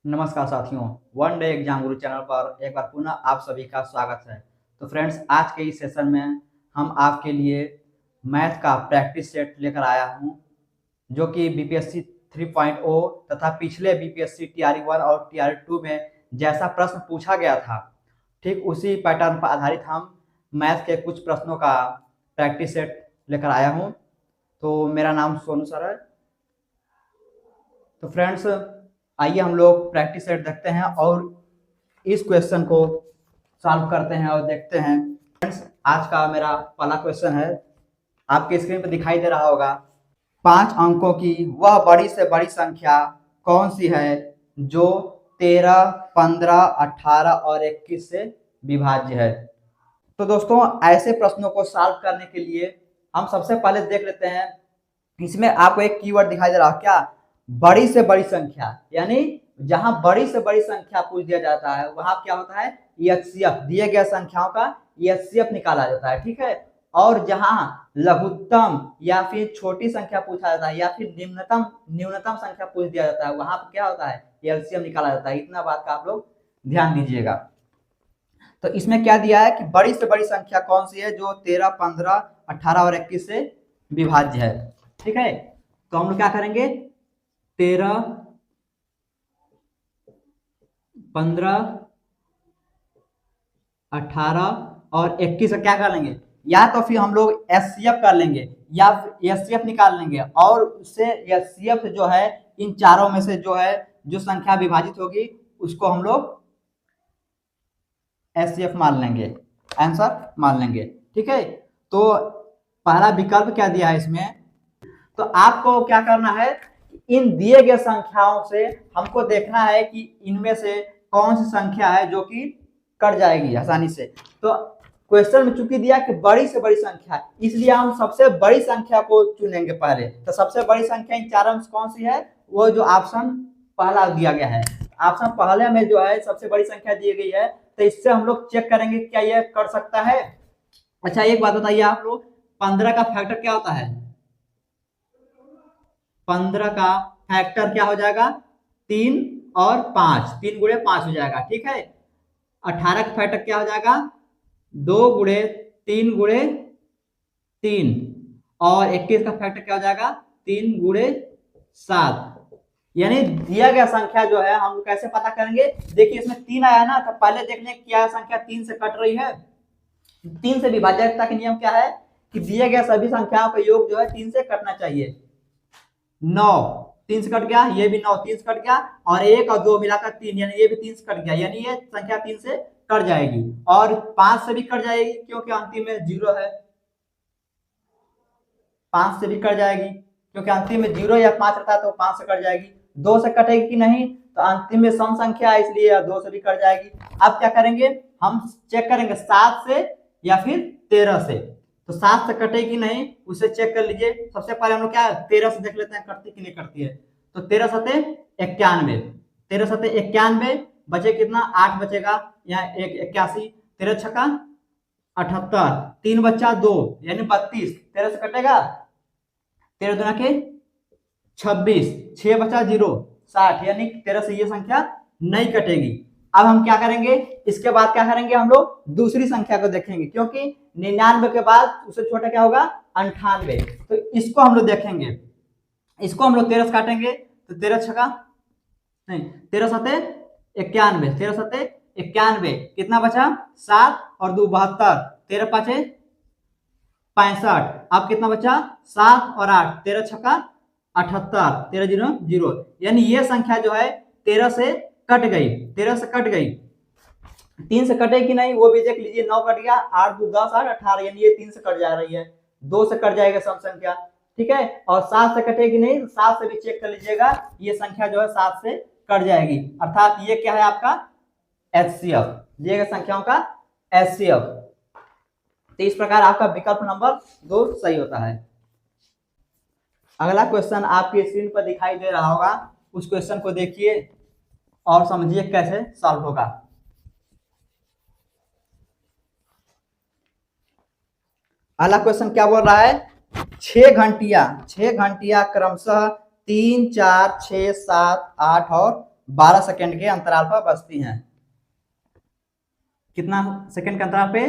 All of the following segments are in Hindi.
नमस्कार साथियों, वन डे एग्जाम गुरु चैनल पर एक बार पुनः आप सभी का स्वागत है। तो फ्रेंड्स, आज के इस सेशन में हम आपके लिए मैथ का प्रैक्टिस सेट लेकर आया हूं, जो कि बीपीएससी 3.0 तथा पिछले बीपीएससी टीआरई 1 और टीआरई 2 में जैसा प्रश्न पूछा गया था, ठीक उसी पैटर्न पर आधारित हम मैथ के कुछ प्रश्नों का प्रैक्टिस सेट लेकर आया हूं। तो मेरा नाम सोनू सर है। तो फ्रेंड्स, आइए हम लोग प्रैक्टिस सेट देखते हैं और इस क्वेश्चन को सॉल्व करते हैं और देखते हैं। फ्रेंड्स, आज का मेरा पहला क्वेश्चन है, आपके स्क्रीन पर दिखाई दे रहा होगा। 5 अंकों की वह बड़ी से बड़ी संख्या कौन सी है जो 13, 15, 18 और 21 से विभाज्य है। तो दोस्तों, ऐसे प्रश्नों को सॉल्व करने के लिए हम सबसे पहले देख लेते हैं। इसमें आपको एक कीवर्ड दिखाई दे रहा है क्या? बड़ी से बड़ी संख्या, यानी जहां बड़ी से बड़ी संख्या पूछ दिया जाता है वहां क्या होता है, एचसीएफ, दिए गए संख्याओं का एचसीएफ निकाला जाता है, ठीक है। और जहां लघुत्तम या फिर छोटी संख्या पूछा जाता है या फिर न्यूनतम संख्या पूछ दिया जाता है, वहां पर क्या होता है, एलसीएम निकाला जाता है। इतना बात का आप लोग ध्यान दीजिएगा। तो इसमें क्या दिया है कि बड़ी से बड़ी संख्या कौन सी है जो 13, 15, 18 और 21 से विभाज्य है, ठीक है। तो हम लोग क्या करेंगे, 13, 15, 18 और 21 का क्या कर लेंगे, या तो फिर हम लोग एचसीएफ कर लेंगे या एचसीएफ निकाल लेंगे, और उससे एचसीएफ जो है इन चारों में से जो है जो संख्या विभाजित होगी उसको हम लोग एचसीएफ मान लेंगे, आंसर मान लेंगे, ठीक है। तो पहला विकल्प क्या दिया है इसमें, तो आपको क्या करना है, इन दिए गए संख्याओं से हमको देखना है कि इनमें से कौन सी संख्या है जो कि कट जाएगी आसानी से। तो क्वेश्चन में चूंकि दिया कि बड़ी से बड़ी संख्या, इसलिए हम सबसे बड़ी संख्या को चुनेंगे पहले। तो सबसे बड़ी संख्या इन चारों में कौन सी है, वो जो ऑप्शन पहला दिया गया है, ऑप्शन पहले में जो है सबसे बड़ी संख्या दी गई है। तो इससे हम लोग चेक करेंगे क्या यह कर सकता है। अच्छा, एक बात बताइए आप लोग, 15 का फैक्टर क्या होता है? 15 का फैक्टर क्या हो जाएगा, 3 और 5, 3 गुणे 5 हो जाएगा, ठीक है। 18 का फैक्टर क्या हो जाएगा, 2 गुणे 3 गुणे 3, और 21 का फैक्टर क्या हो जाएगा, 3 गुणे 7। यानी दिया गया संख्या जो है हम कैसे पता करेंगे, देखिए इसमें 3 आया ना, तो पहले देख लें क्या संख्या 3 से कट रही है। 3 से विभाज्यता का नियम क्या है कि दिए गए सभी संख्याओं का योग जो है 3 से कटना चाहिए। 9 3 से कट गया, ये भी 9 3 से कट गया, और 1 और 2 मिलाकर 3, यानी ये भी 3 से कट गया, यानी ये संख्या 3 से कट जाएगी। और 5 से भी कट जाएगी क्योंकि अंतिम में 0 है, 5 से भी कट जाएगी क्योंकि अंतिम में 0 या 5 रहता है, तो 5 से कट जाएगी। 2 से कटेगी कि नहीं, तो अंतिम में सम संख्या है इसलिए 2 से भी कट जाएगी। अब क्या करेंगे, हम चेक करेंगे 7 से या फिर 13 से। तो 7 से कटेगी नहीं, उसे चेक कर लीजिए। सबसे पहले हम लोग क्या 13 से देख लेते हैं कटती कि नहीं कटती है। तो 13 सते 91, 13 सते 91, बचे कितना, 8 बचेगा, यहाँ 81, 13 छक्का 78, 3 बच्चा 2 यानी 32, 13 से कटेगा, 13 दुना के 26, 6 बचा 0, 60, यानी 13 से ये संख्या नहीं कटेगी। अब हम क्या करेंगे, इसके बाद क्या करेंगे, हम लोग दूसरी संख्या को देखेंगे, क्योंकि 99 के बाद उससे छोटा क्या होगा, 98। तो इसको हम लोग देखेंगे, इसको हम लोग 13 से काटेंगे, तो 13 छक्का नहीं, 13 सते 91, 13 सते 91, कितना बचा, 7 और 2 72, 13 पांचे 65, अब कितना बचा, 7 और 8, 13 छक्का 78, 13 जीरो 0, यानी ये संख्या जो है 13 से कट गई, 13 से कट गई। 3 से कटे कि नहीं वो भी देख लीजिए, 9 कट गया, 8 2 10 8 18, यानी ये 3 से कट जा रही है। 2 से कट जाएगा सम संख्या, ठीक है। और 7 से कटेगी नहीं, तो 7 से भी चेक कर लीजिएगा, ये संख्या जो है 7 से कट जाएगी, अर्थात ये क्या है आपका एचसीएफ, दिए गए संख्याओं का एचसीएफ। तो इस प्रकार आपका विकल्प नंबर 2 सही होता है। अगला क्वेश्चन आपकी स्क्रीन पर दिखाई दे रहा होगा, उस क्वेश्चन को देखिए और समझिए कैसे सॉल्व होगा। अगला क्वेश्चन क्या बोल रहा है, 6 घंटिया क्रमशः 3 4 6 7 8 और 12 सेकंड के अंतराल पर बजती हैं। कितना सेकंड के अंतराल पे?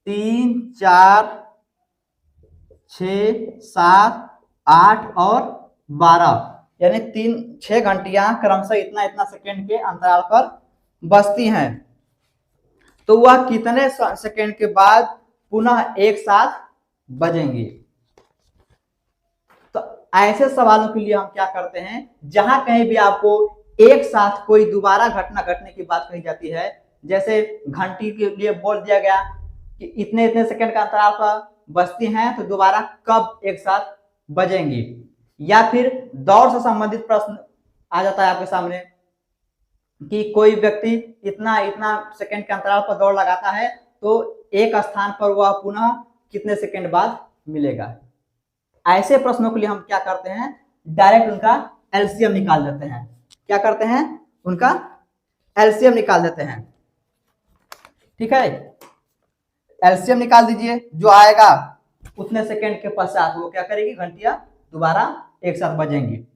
3, 4, 6, 7, 8 और 12, यानी 6 घंटियां क्रमशः इतना इतना सेकंड के अंतराल पर बजती हैं। तो वह कितने सेकंड के बाद पुनः एक साथ बजेंगी? तो ऐसे सवालों के लिए हम क्या करते हैं, जहां कहीं भी आपको एक साथ कोई दोबारा घटना घटने की बात कही जाती है, जैसे घंटी के लिए बोल दिया गया कि इतने इतने सेकंड का अंतराल पर बजती हैं, तो दोबारा कब एक साथ बजेंगी, या फिर दौड़ से संबंधित प्रश्न आ जाता है आपके सामने कि कोई व्यक्ति इतना इतना सेकंड के अंतराल पर दौड़ लगाता है, तो एक स्थान पर वह पुनः कितने सेकंड बाद मिलेगा। ऐसे प्रश्नों के लिए हम क्या करते हैं, डायरेक्ट उनका एलसीएम निकाल देते हैं। क्या करते हैं? उनका एलसीएम निकाल देते हैं। ठीक है, एलसीएम निकाल दीजिए, जो आएगा उतने सेकंड के पश्चात वो क्या करेगी, घंटियां दोबारा एक साथ बजेंगी।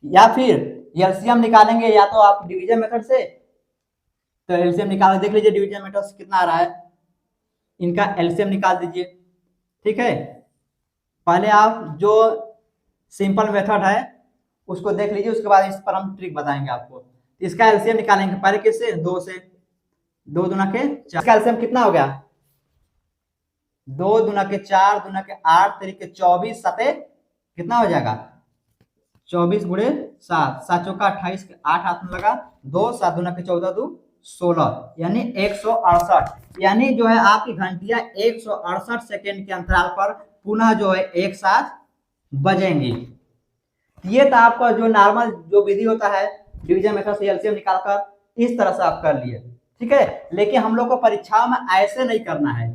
या फिर एलसीएम निकालेंगे या तो आप डिवीजन मेथड से, तो एलसीएम निकाल देख लीजिए डिवीजन मेथड से कितना आ रहा है, इनका एलसीएम निकाल दीजिए। ठीक है, पहले आप जो सिंपल मेथड है उसको देख लीजिए, उसके बाद इस पर हम ट्रिक बताएंगे आपको। इसका एलसीएम निकालेंगे पहले किससे, 2 से, 2 दूना के 4, इसका एलसीएम कितना हो गया, 2 दूना के 4 दूना के 8 3 के 24 7 कितना हो जाएगा, 24 गुणे 7, 7 चौका 28 के 8 हाथ में लगा 2, 7 दूना के 14 2 16, यानी 168, यानी जो है आपकी घंटियां 168 सेकेंड के अंतराल पर पुनः जो है एक साथ बजेंगी। ये तो आपका जो नॉर्मल जो विधि होता है डिवीजन मेथड से एलसीएम निकालकर, इस तरह से आप कर लिए। ठीक है, लेकिन हम लोग को परीक्षाओं में ऐसे नहीं करना है।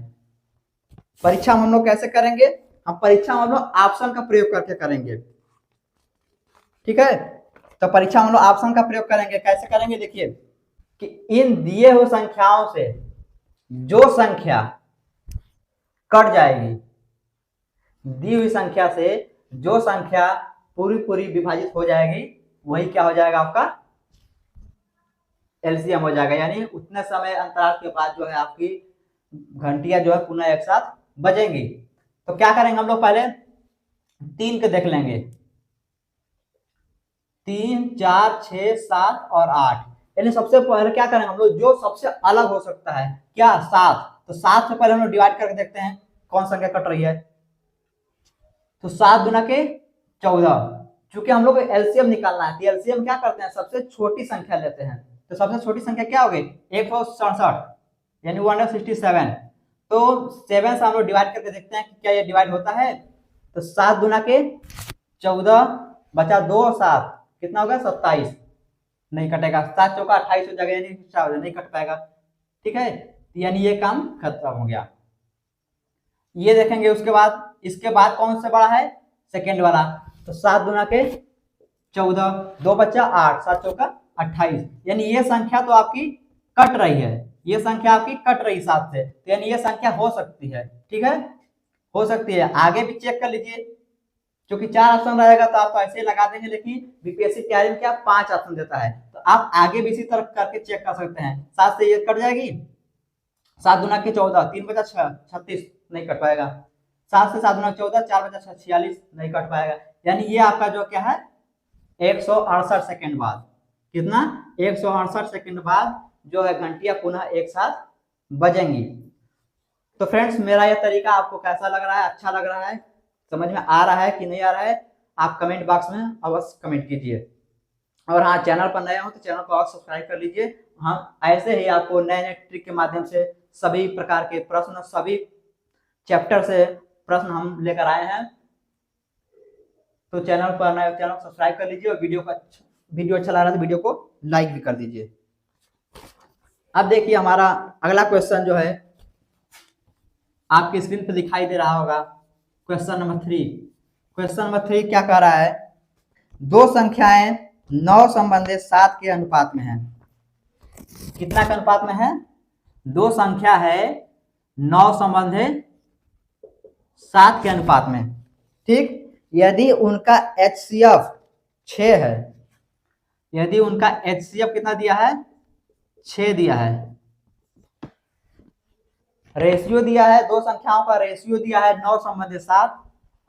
परीक्षा में हम लोग कैसे करेंगे, हम परीक्षा में हम लोग ऑप्शन का प्रयोग करके करेंगे। ठीक है, तो परीक्षा में हम लोग ऑप्शन का प्रयोग करेंगे। कैसे करेंगे, देखिए कि इन दिए हुए संख्याओं से जो संख्या कट जाएगी, दी हुई संख्या से जो संख्या पूरी पूरी विभाजित हो जाएगी, वही क्या हो जाएगा, आपका एलसीएम हो जाएगा। यानी उतने समय अंतराल के बाद जो है आपकी घंटियां जो है पुनः एक साथ बजेंगी। तो क्या करेंगे हम लोग, पहले 3 के देख लेंगे, 3 4 6 7 और 8, यानी सबसे पहले क्या करेंगे हम लोग, जो सबसे अलग हो सकता है क्या, 7, तो 7 से पहले हम लोग डिवाइड करके देखते हैं कौन संख्या कट रही है। तो 7 दूना के 14, चूंकि हम लोग एलसीएम निकालना है, तो एलसीएम क्या करते हैं, सबसे छोटी संख्या लेते हैं। तो सबसे छोटी संख्या क्या हो गई, 167, यानी 167। तो 7 से हम लोग डिवाइड करके देखते हैं कि क्या ये डिवाइड होता है। तो 7 दूना के 14 बचा 2 और 7 कितना होगा, 27, नहीं कटेगा। 7 चौका 28 हो जाएगा, यानी नहीं कट पाएगा। ठीक है, यानी ये काम खत्म हो गया। ये देखेंगे उसके बाद, इसके बाद कौन सा बड़ा है, सेकेंड वाला। तो 7 दूना के 14, 2 बच्चा 8, 7 चौका 28, यानी ये संख्या तो आपकी कट रही है, ये संख्या आपकी कट रही 7 से, तो यानी ये संख्या हो सकती है। ठीक है, हो सकती है। आगे भी चेक कर लीजिए, क्योंकि 4 ऑप्शन रहेगा तो आप ऐसे ही लगा देंगे, लेकिन बीपीएससी तैयारी में क्या 5 ऑप्शन देता है, तो आप आगे भी इसी तरह करके चेक कर सकते हैं। 7 से ये कट जाएगी, 7 दूना के 14, 3 बचा 36, नहीं कट पाएगा। 7 से 7 दूना 14, 4 बचा 46, नहीं कट पाएगा। यानी ये आपका जो क्या है, 168 सेकंड बाद, कितना, 168 सेकंड बाद जो है घंटियां पुनः एक साथ बजेंगी। तो फ्रेंड्स, मेरा यह तरीका आपको कैसा लग रहा है, अच्छा लग रहा है, समझ में आ रहा है कि नहीं आ रहा है, आप कमेंट बॉक्स में अवश्य कमेंट कीजिए। और हाँ, चैनल पर नए हो तो चैनल को अवश्य सब्सक्राइब कर लीजिए। हम ऐसे ही आपको नए नए ट्रिक के माध्यम से सभी प्रकार के प्रश्न, सभी चैप्टर से प्रश्न हम लेकर आए हैं। तो चैनल पर नए, चैनल को सब्सक्राइब कर लीजिए, और वीडियो अच्छा लग रहा है तो वीडियो को लाइक भी कर दीजिए। अब देखिए हमारा अगला क्वेश्चन जो है आपकी स्क्रीन पर दिखाई दे रहा होगा, क्वेश्चन नंबर 3। क्वेश्चन नंबर 3 क्या कह रहा है, दो संख्याएं 9 संबंधित 7 के अनुपात में है। कितना के अनुपात में है, दो संख्या है 9 संबंधित 7 के अनुपात में। ठीक, यदि उनका HCF 6 है, यदि उनका HCF कितना दिया है, 6 दिया है, रेशियो दिया है, दो संख्याओं का रेशियो दिया है 9:7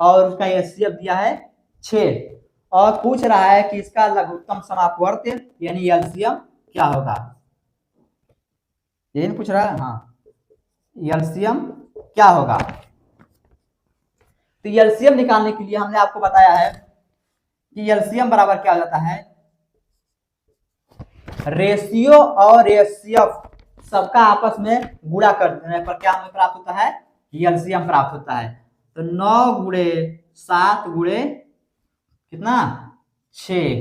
और उसका HCF दिया है 6 और पूछ रहा है कि इसका लघुत्तम समापवर्त यानी LCM क्या होगा। यही पूछ रहा है, हाँ, LCM क्या होगा। तो LCM निकालने के लिए हमने आपको बताया है कि LCM बराबर क्या हो जाता है, रेशियो और HCF सबका आपस में गुणा कर देने पर क्या हमें प्राप्त होता है, LCM प्राप्त होता है। तो 9 गुणे 7 गुणे कितना 6,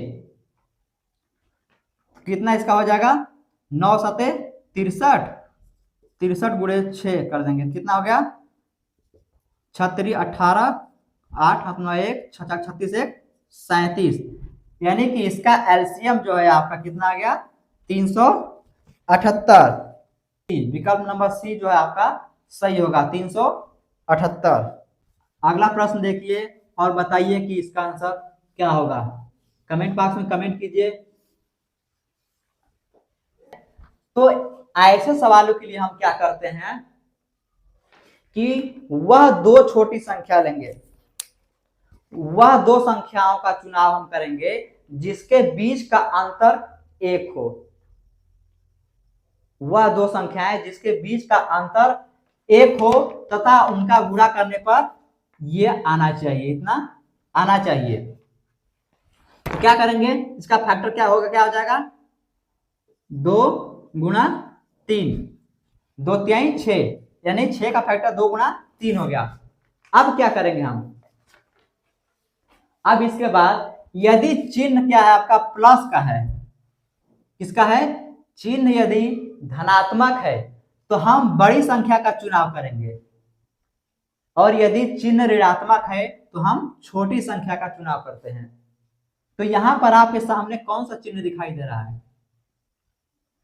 कितना इसका हो जाएगा, 9 सते 63, 63 गुणे 6 कर देंगे, कितना हो गया 36 18 8 अपना 1 6 36 1 37, यानी कि इसका LCM जो है आपका कितना आ गया 378। विकल्प नंबर सी जो है आपका सही होगा 378। अगला प्रश्न देखिए और बताइए कि इसका आंसर क्या होगा, कमेंट बॉक्स में कमेंट कीजिए। तो ऐसे सवालों के लिए हम क्या करते हैं कि वह दो छोटी संख्या लेंगे, वह दो संख्याओं का चुनाव हम करेंगे जिसके बीच का अंतर 1 हो, वह दो संख्याएं जिसके बीच का अंतर 1 हो तथा उनका गुणा करने पर ये आना चाहिए, इतना आना चाहिए। तो क्या करेंगे, इसका फैक्टर क्या होगा, क्या हो जाएगा 2 गुणा 3, 2 3 6, यानी 6 का फैक्टर 2 गुणा 3 हो गया। अब क्या करेंगे हम, अब इसके बाद यदि चिन्ह क्या है आपका प्लस का है, किसका है, चिन्ह यदि धनात्मक है तो हम बड़ी संख्या का चुनाव करेंगे और यदि चिन्ह ऋणात्मक है तो हम छोटी संख्या का चुनाव करते हैं। तो यहां पर आपके सामने कौन सा चिन्ह दिखाई दे रहा है,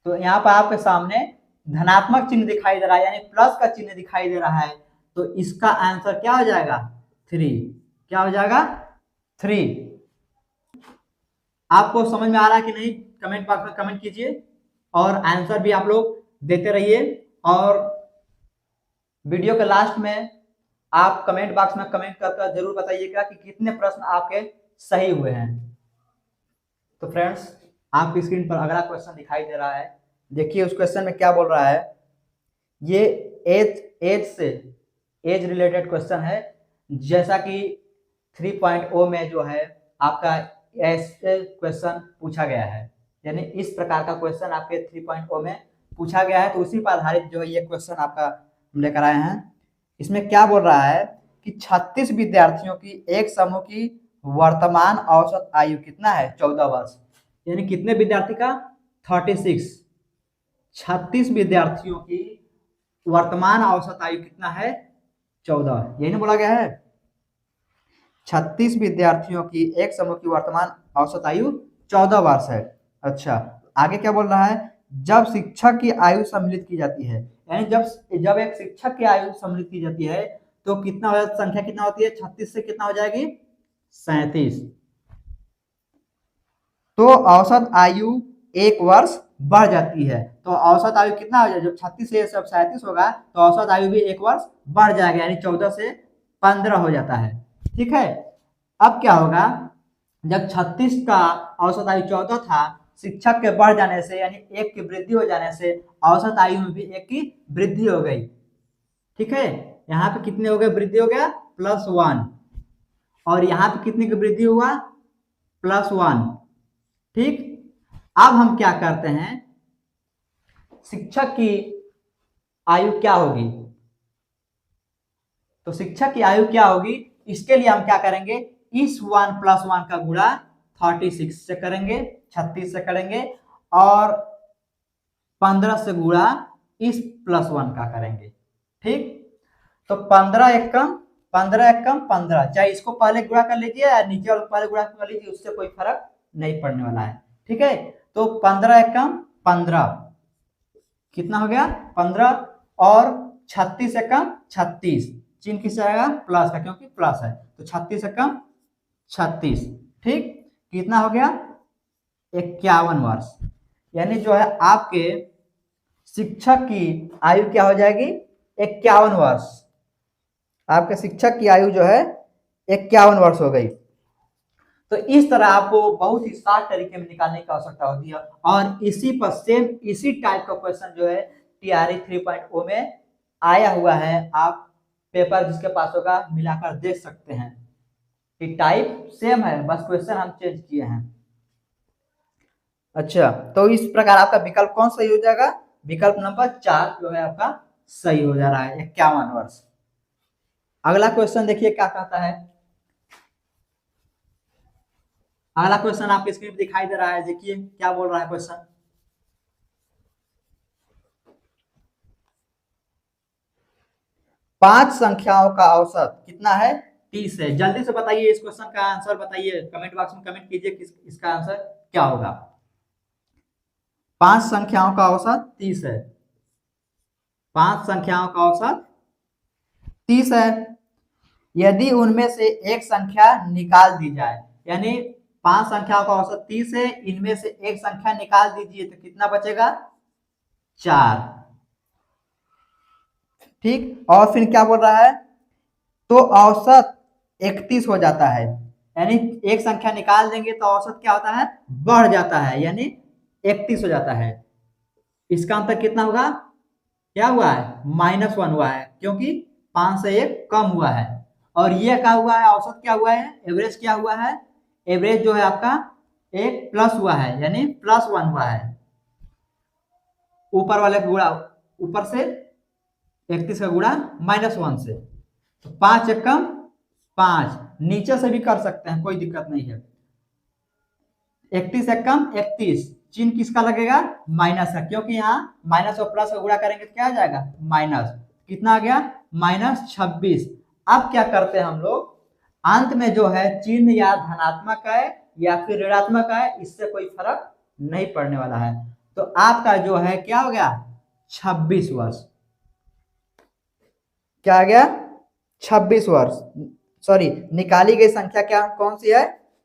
तो यहां पर आपके सामने धनात्मक चिन्ह दिखाई दे रहा है यानी प्लस का चिन्ह दिखाई दे रहा है, तो इसका आंसर क्या हो जाएगा 3, क्या हो जाएगा 3। आपको समझ में आ रहा है कि नहीं, कमेंट बॉक्स में कमेंट कीजिए और आंसर भी आप लोग देते रहिए और वीडियो के लास्ट में आप कमेंट बॉक्स में कमेंट करके जरूर बताइएगा कि कितने प्रश्न आपके सही हुए हैं। तो फ्रेंड्स आपकी स्क्रीन पर अगला क्वेश्चन दिखाई दे रहा है, देखिए उस क्वेश्चन में क्या बोल रहा है, ये एज रिलेटेड क्वेश्चन है, जैसा कि 3.0 में जो है आपका ऐसे क्वेश्चन पूछा गया है, यानी इस प्रकार का क्वेश्चन आपके 3.0 में पूछा गया है, तो उसी पर आधारित जो है ये क्वेश्चन आपका हम लेकर आए हैं। इसमें क्या बोल रहा है कि 36 विद्यार्थियों की एक समूह की वर्तमान औसत आयु कितना है, 14 वर्ष, यानी कितने विद्यार्थी का 36, 36 विद्यार्थियों की वर्तमान औसत आयु कितना है 14, यही ना बोला गया है, 36 विद्यार्थियों की एक समूह की वर्तमान औसत आयु 14 वर्ष है। अच्छा आगे क्या बोल रहा है, जब शिक्षक की आयु सम्मिलित की जाती है, यानी जब एक शिक्षक की आयु सम्मिलित की जाती है तो कितना हो, संख्या कितना होती है 36 से कितना हो जाएगी 37, तो औसत आयु 1 वर्ष बढ़ जाती है। तो औसत आयु कितना हो जाएगा, जब 36 से सब 37 होगा तो औसत आयु भी 1 वर्ष बढ़ जाएगा, यानी 14 से 15 हो जाता है। ठीक है, अब क्या होगा, जब 36 का औसत आयु 14 था, शिक्षक के बढ़ जाने से यानी 1 की वृद्धि हो जाने से औसत आयु में भी 1 की वृद्धि हो गई। ठीक है, यहाँ पे कितने हो गए, वृद्धि हो गया +1 और यहाँ पे कितने की वृद्धि हुआ +1। ठीक, अब हम क्या करते हैं, शिक्षक की आयु क्या होगी, तो शिक्षक की आयु क्या होगी, इसके लिए हम क्या करेंगे, इस 1 + 1 का गुणा 36 से करेंगे, 36 से करेंगे और 15 से गुणा इस +1 का करेंगे। ठीक, तो 15 एक कम 15, चाहे इसको पहले गुणा कर लीजिए या नीचे वाले पहले गुणा कर लीजिए, उससे कोई फर्क नहीं पड़ने वाला है। ठीक है, तो 15 एक कम 15, कितना हो गया 15 और 36 से कम 36, चिन्ह किससे आएगा प्लस का, क्योंकि प्लस है, तो 36 से कम 36। ठीक, कितना हो गया 51 वर्ष। यानी जो है आपके शिक्षक की आयु क्या हो जाएगी? 51 वर्ष। आपके शिक्षक की आयु जो है 51 वर्ष हो गई। तो इस तरह आपको बहुत ही शार्ट तरीके में निकालने की आवश्यकता होती है, और इसी पर सेम इसी टाइप का क्वेश्चन जो है टीआरई 3.0 में आया हुआ है। आप पेपर जिसके पास होगा मिलाकर देख सकते हैं कि टाइप सेम है, बस क्वेश्चन हम चेंज किए हैं। अच्छा, तो इस प्रकार आपका विकल्प कौन सही हो जाएगा? विकल्प नंबर 4 जो है आपका सही हो जा रहा है, 51 वर्ष। अगला क्वेश्चन देखिए क्या कहता है। अगला क्वेश्चन आपके स्क्रीन पर दिखाई दे रहा है, देखिए क्या बोल रहा है क्वेश्चन। पांच संख्याओं का औसत कितना है? 30 है। जल्दी से बताइए, इस क्वेश्चन का आंसर बताइए, कमेंट बॉक्स में कमेंट कीजिए कि इसका आंसर क्या होगा। पांच संख्याओं का औसत 30 है। पांच संख्याओं का औसत 30 है। यदि उनमें से एक संख्या निकाल दी जाए, यानी पांच संख्याओं का औसत 30 है, इनमें से एक संख्या निकाल दीजिए तो कितना बचेगा? 4। ठीक, और फिर क्या बोल रहा है? तो औसत 31 हो जाता है। यानी एक संख्या निकाल देंगे तो औसत क्या होता है? बढ़ जाता है, यानी 31 हो जाता है। इसका अंतर कितना होगा? क्या हुआ है? -1 हुआ है, क्योंकि 5 से 1 कम हुआ है। और ये क्या हुआ है? औसत क्या हुआ है? एवरेज क्या हुआ है? एवरेज जो है आपका एक प्लस हुआ है, यानी +1 हुआ है। ऊपर वाले गुणा, ऊपर से 31 का गुणा -1 से, तो 5 एकम 5। नीचे से भी कर सकते हैं, कोई दिक्कत नहीं है। 31 एकम 31, चिन्ह किसका लगेगा? माइनस का, क्योंकि यहाँ माइनस और प्लस का गुणा करेंगे तो क्या आ जाएगा? माइनस। कितना आ गया? -26। अब क्या करते हैं हम लोग? अंत में जो है चिन्ह या धनात्मक है या फिर ऋणात्मक है, इससे कोई फर्क नहीं पड़ने वाला है। तो आपका जो है क्या हो गया? 26 वर्ष। क्या आ गया? 26 वर्ष। सॉरी, निकाली गई संख्या क्या कौन सी है?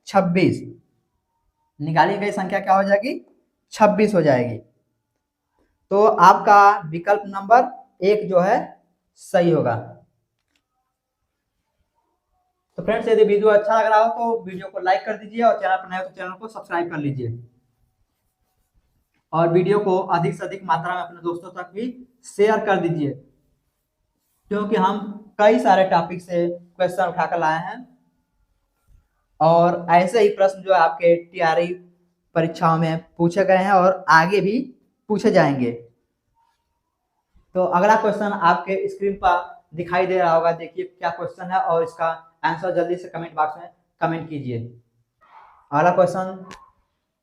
26। निकाली गई संख्या क्या हो जाएगी? 26 हो जाएगी। तो आपका विकल्प नंबर 1 जो है सही होगा। तो फ्रेंड्स, यदि वीडियो अच्छा लग रहा हो तो वीडियो को लाइक कर दीजिए, और चैनल पर नए हो तो चैनल को सब्सक्राइब कर लीजिए, और वीडियो को अधिक से अधिक मात्रा में अपने दोस्तों तक भी शेयर कर दीजिए, क्योंकि हम कई सारे टॉपिक से क्वेश्चन उठाकर लाए हैं, और ऐसे ही प्रश्न जो आपके टीआरई परीक्षाओं में पूछे गए हैं और आगे भी पूछे जाएंगे। तो अगला क्वेश्चन आपके स्क्रीन पर दिखाई दे रहा होगा, देखिए क्या क्वेश्चन है, और इसका आंसर जल्दी से कमेंट बॉक्स में कमेंट कीजिए। अगला क्वेश्चन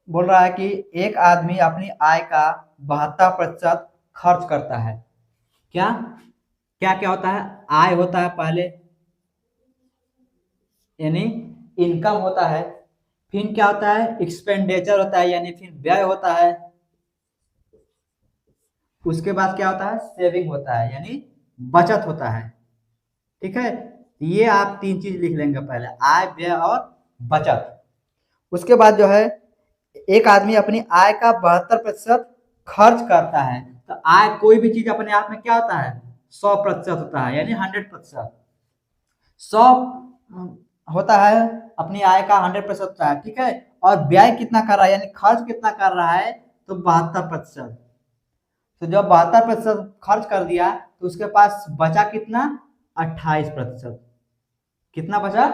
बोल रहा है कि एक आदमी अपनी आय का 72% खर्च करता है। क्या क्या क्या होता है? आय होता है पहले, यानी इनकम होता है। फिर क्या होता है? एक्सपेंडिचर होता है, यानी फिर व्यय होता है। उसके बाद क्या होता है? सेविंग होता है, यानी बचत होता है। ठीक है, ये आप 3 चीज लिख लेंगे पहले, आय, व्यय और बचत। उसके बाद जो है एक आदमी अपनी आय का 72% खर्च करता है। तो आय, कोई भी चीज अपने आप में क्या होता है? 100% होता है, यानी 100%। 100 होता है अपनी आय का 100% होता है। ठीक है, और व्यय कितना कर रहा है, यानी खर्च कितना कर रहा है? तो 72%। तो जब 72% खर्च कर दिया तो उसके पास बचा कितना? 28%। कितना बचा?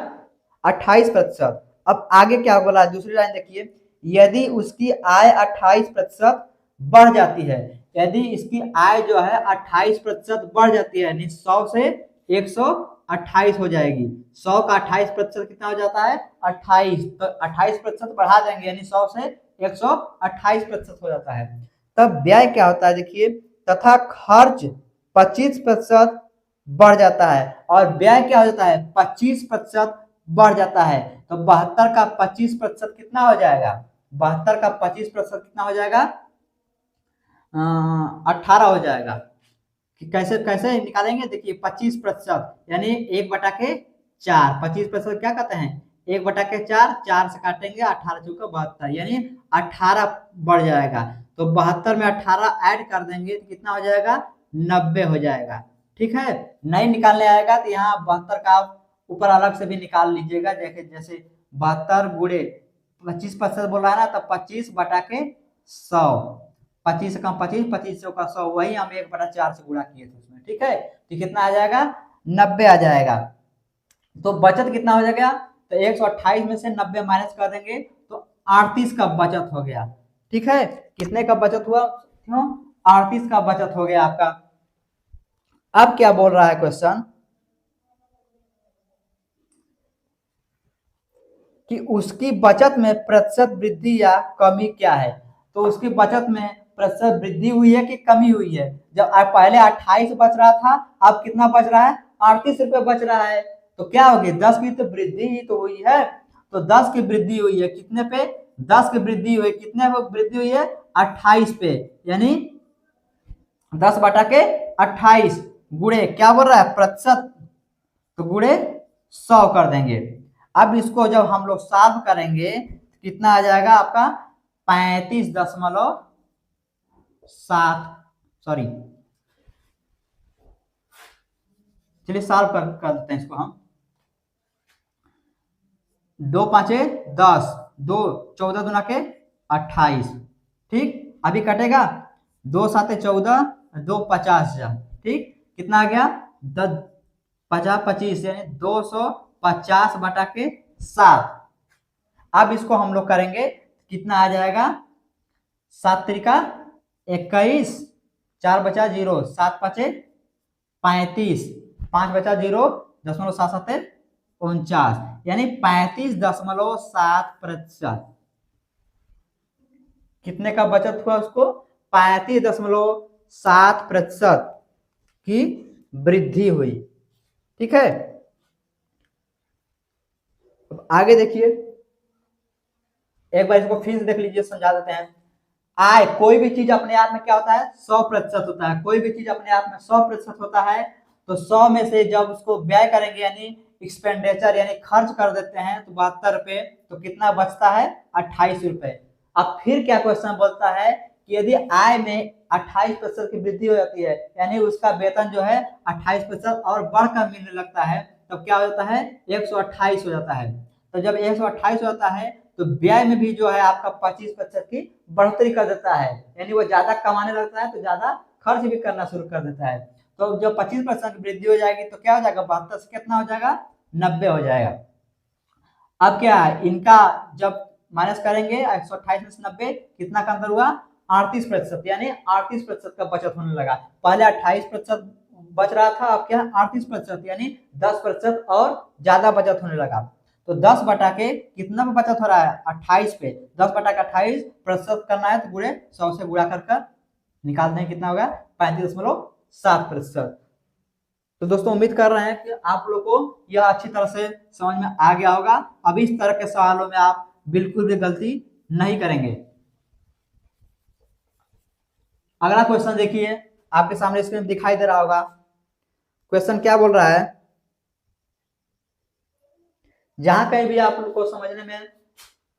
28%। अब आगे क्या बोला, दूसरी लाइन देखिए, यदि उसकी आय 28% बढ़ जाती है। यदि इसकी आय जो है 28% बढ़ जाती है, यानी 100 से 128 हो जाएगी। 100 का 28% कितना हो जाता है? 28। तो 28% बढ़ा देंगे, यानी 100 से 128% हो जाता है। तब व्यय क्या होता है देखिए, तथा खर्च 25% बढ़ जाता है, और व्यय क्या हो जाता है? 25% बढ़ जाता है। तो 72 का 25% कितना हो जाएगा? 72 का 25% कितना हो जाएगा? 18 हो जाएगा। कि कैसे कैसे निकालेंगे? देखिए 25%, यानी 1/4। 25% क्या कहते हैं? 1/4, 4 से काटेंगे, 18 चौका 72, यानी 18 बढ़ जाएगा। तो 72 में 18 ऐड कर देंगे तो कितना हो जाएगा, 90 हो जाएगा। ठीक है, नहीं निकालने आएगा तो यहाँ 72 का आप ऊपर अलग से भी निकाल लीजिएगा। जैसे 72 गुणे 25% बोल रहा है ना, तो 25/100, 25 से कम 25, 25 का 100, वही हम 1/4 से गुणा किए थे उसमें। ठीक है, तो कितना आ जाएगा, 90 आ जाएगा। तो बचत कितना हो जाएगा, तो 128 में से 90 माइनस कर देंगे तो 38 का बचत हो गया। ठीक है, कितने का बचत हुआ, 38 का बचत हो गया आपका। अब क्या बोल रहा है क्वेश्चन कि उसकी बचत में प्रतिशत वृद्धि या कमी क्या है। तो उसकी बचत में प्रतिशत वृद्धि हुई है कि कमी हुई है। जब पहले 28 बच रहा था, अब कितना बच रहा है, 38 रुपए बच रहा है। तो क्या होगी, 10 की तो वृद्धि ही तो हुई है। तो 10 की वृद्धि हुई है कितने पे, 10 की वृद्धि हुई, कितने पे वृद्धि हुई है, 28 पे, यानी 10/28 गुणे क्या बोल रहा है, प्रतिशत, तो गुणे 100 कर देंगे। अब इसको जब हम लोग सॉल्व करेंगे कितना आ जाएगा आपका, 35.7, सॉरी, चलिए सॉल्व कर देते हैं इसको हम। 2 5 10, 2 14 दूना के 28। ठीक, अभी कटेगा, 2 7 14, 2 50, ठीक, कितना आ गया, 10 50 25, यानी 250/7। अब इसको हम लोग करेंगे कितना आ जाएगा, 7 त्रिका 21, 4 बचा 0, 7 5 35, 5 बचा 0, 0.77 यानी 35.7%। कितने का बचत हुआ उसको, 35.7% की वृद्धि हुई। ठीक है, अब आगे देखिए, एक बार इसको फिर से देख लीजिए, समझा देते हैं। आय, कोई भी चीज अपने आप में क्या होता है, 100% होता है। कोई भी चीज अपने आप में 100% होता है, तो 100 में से जब उसको व्यय करेंगे, यानी एक्सपेंडिचर यानी खर्च कर देते हैं, तो 72 रुपए, तो कितना बचता है, 28 रुपए। अब फिर क्या क्वेश्चन बोलता है कि यदि आय में 28% की वृद्धि हो जाती है, यानी उसका वेतन जो है 28% और बढ़कर मिलने लगता है, तब क्या हो जाता है, 128 हो जाता है। तो जब 128 हो जाता है, तो व्यय में भी जो है आपका 25% की बढ़ोतरी कर देता है, यानी वो ज्यादा कमाने लगता है तो ज्यादा खर्च भी करना शुरू कर देता है। तो जब 25% की वृद्धि हो जाएगी तो क्या हो जाएगा, 72 से कितना हो जाएगा, 90 हो जाएगा। अब क्या है, इनका जब माइनस करेंगे 128 में से 90, कितना का अंतर हुआ, 38%, यानी 38% का बचत होने लगा। पहले 28% बच रहा था, अब क्या 38%, यानी 10% और ज्यादा बचत होने लगा। तो 10 बटा के कितना पे बचत हो रहा है, 28 पे, 10 बटा के 28% करना है तो गुणे 100 से गुणा कर निकालते हैं, कितना होगा, 35.7%। तो दोस्तों उम्मीद कर रहे हैं कि आप लोग को यह अच्छी तरह से समझ में आ गया होगा। अब इस तरह के सवालों में आप बिल्कुल भी गलती नहीं करेंगे। अगला क्वेश्चन देखिए, आपके सामने स्क्रीन दिखाई दे रहा होगा। क्वेश्चन क्या बोल रहा है, जहां कहीं भी आप लोग को समझने में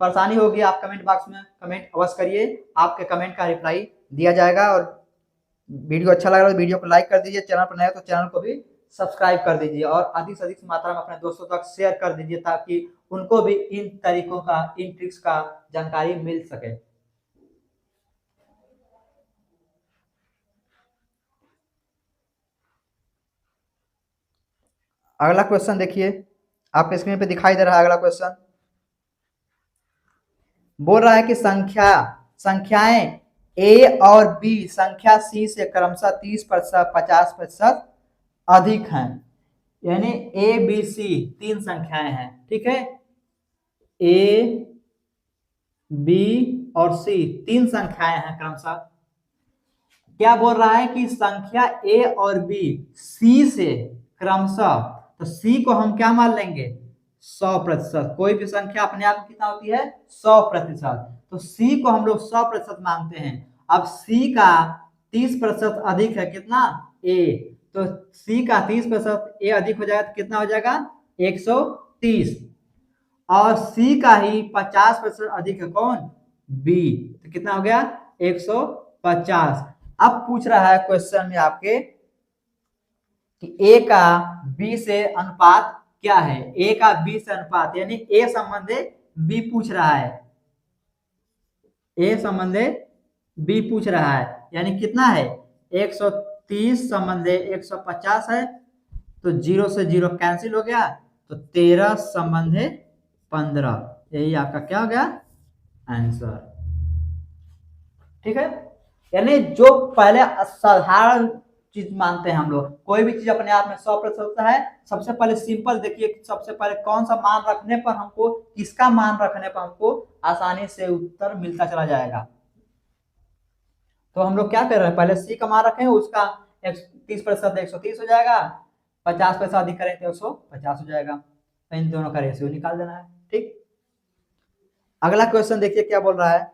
परेशानी होगी, आप कमेंट बॉक्स में कमेंट अवश्य करिए, आपके कमेंट का रिप्लाई दिया जाएगा। और वीडियो अच्छा लग रहा है तो वीडियो को लाइक कर दीजिए, चैनल पर नए तो चैनल को भी सब्सक्राइब कर दीजिए, और अधिक से अधिक मात्रा में अपने दोस्तों तक शेयर कर दीजिए, ताकि उनको भी इन तरीकों का, इन ट्रिक्स का जानकारी मिल सके। अगला क्वेश्चन देखिए, आपके स्क्रीन पे दिखाई दे रहा है। अगला क्वेश्चन बोल रहा है कि संख्याएं ए और बी संख्या सी से क्रमशः 30%, 50% अधिक हैं, यानी ए बी सी 3 संख्याएं हैं। ठीक है, ए बी और सी 3 संख्याएं हैं क्रमशः। क्या बोल रहा है कि संख्या ए और बी सी से क्रमशः, तो सी को हम क्या मान लेंगे, 100%। कोई भी संख्या अपने आप में कितना होती है, 100%। तो सी को हम लोग 100% मानते हैं। अब सी का 30% अधिक है, कितना, ए, तो सी का 30% ए अधिक हो जाएगा तो कितना हो जाएगा, 130। और सी का ही 50% अधिक है कौन, बी। तो कितना हो गया 150। अब पूछ रहा है क्वेश्चन में आपके कि ए का बी से अनुपात क्या है, ए का बी से अनुपात यानी ए संबंधे बी पूछ रहा है, ए संबंधे बी पूछ रहा है यानी कितना है 130 संबंधे 150 है, तो 0 से 0 कैंसिल हो गया, तो 13 संबंधे 15, यही आपका क्या हो गया आंसर। ठीक है, यानी जो पहले साधारण चीज मानते हैं हम लोग, कोई भी चीज अपने आप में 100% होता है, सबसे पहले सिंपल देखिए, सबसे पहले कौन सा मान रखने पर हमको, किसका मान रखने पर हमको आसानी से उत्तर मिलता चला जाएगा। तो हम लोग क्या कर रहे हैं, पहले सी का मान रखें, उसका 30% 130 हो जाएगा, 50% अधिक करें तो 150 हो जाएगा, तो इन दोनों का रेशियो निकाल देना है। ठीक, अगला क्वेश्चन देखिए क्या बोल रहा है।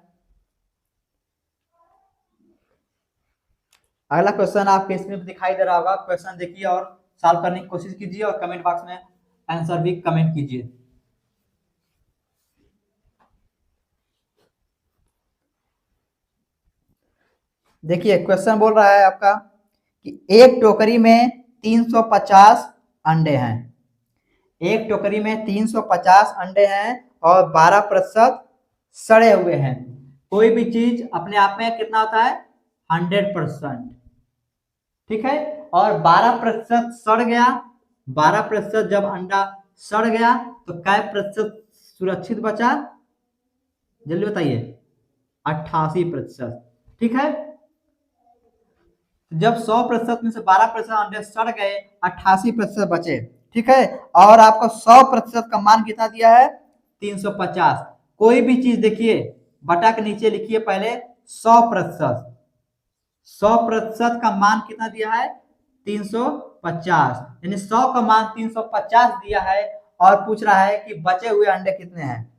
अगला क्वेश्चन आपके स्क्रीन पर दिखाई दे रहा होगा, क्वेश्चन देखिए और सॉल्व करने की कोशिश कीजिए और कमेंट बॉक्स में आंसर भी कमेंट कीजिए। देखिए क्वेश्चन बोल रहा है आपका कि एक टोकरी में 350 अंडे हैं, एक टोकरी में 350 अंडे हैं और 12% सड़े हुए हैं। कोई भी चीज अपने आप में कितना होता है 100%, ठीक है, और 12% सड़ गया, 12% जब अंडा सड़ गया तो कै प्रतिशत सुरक्षित बचा, जल्दी बताइए 88%। ठीक है, जब 100% में से 12% अंडे सड़ गए, 88% बचे। ठीक है, और आपको 100% का मान कितना दिया है 350। कोई भी चीज देखिए बटा के नीचे लिखिए पहले 100%, 100% का मान कितना दिया है 350, यानी 100 का मान 350 दिया है और पूछ रहा है कि बचे हुए अंडे कितने हैं,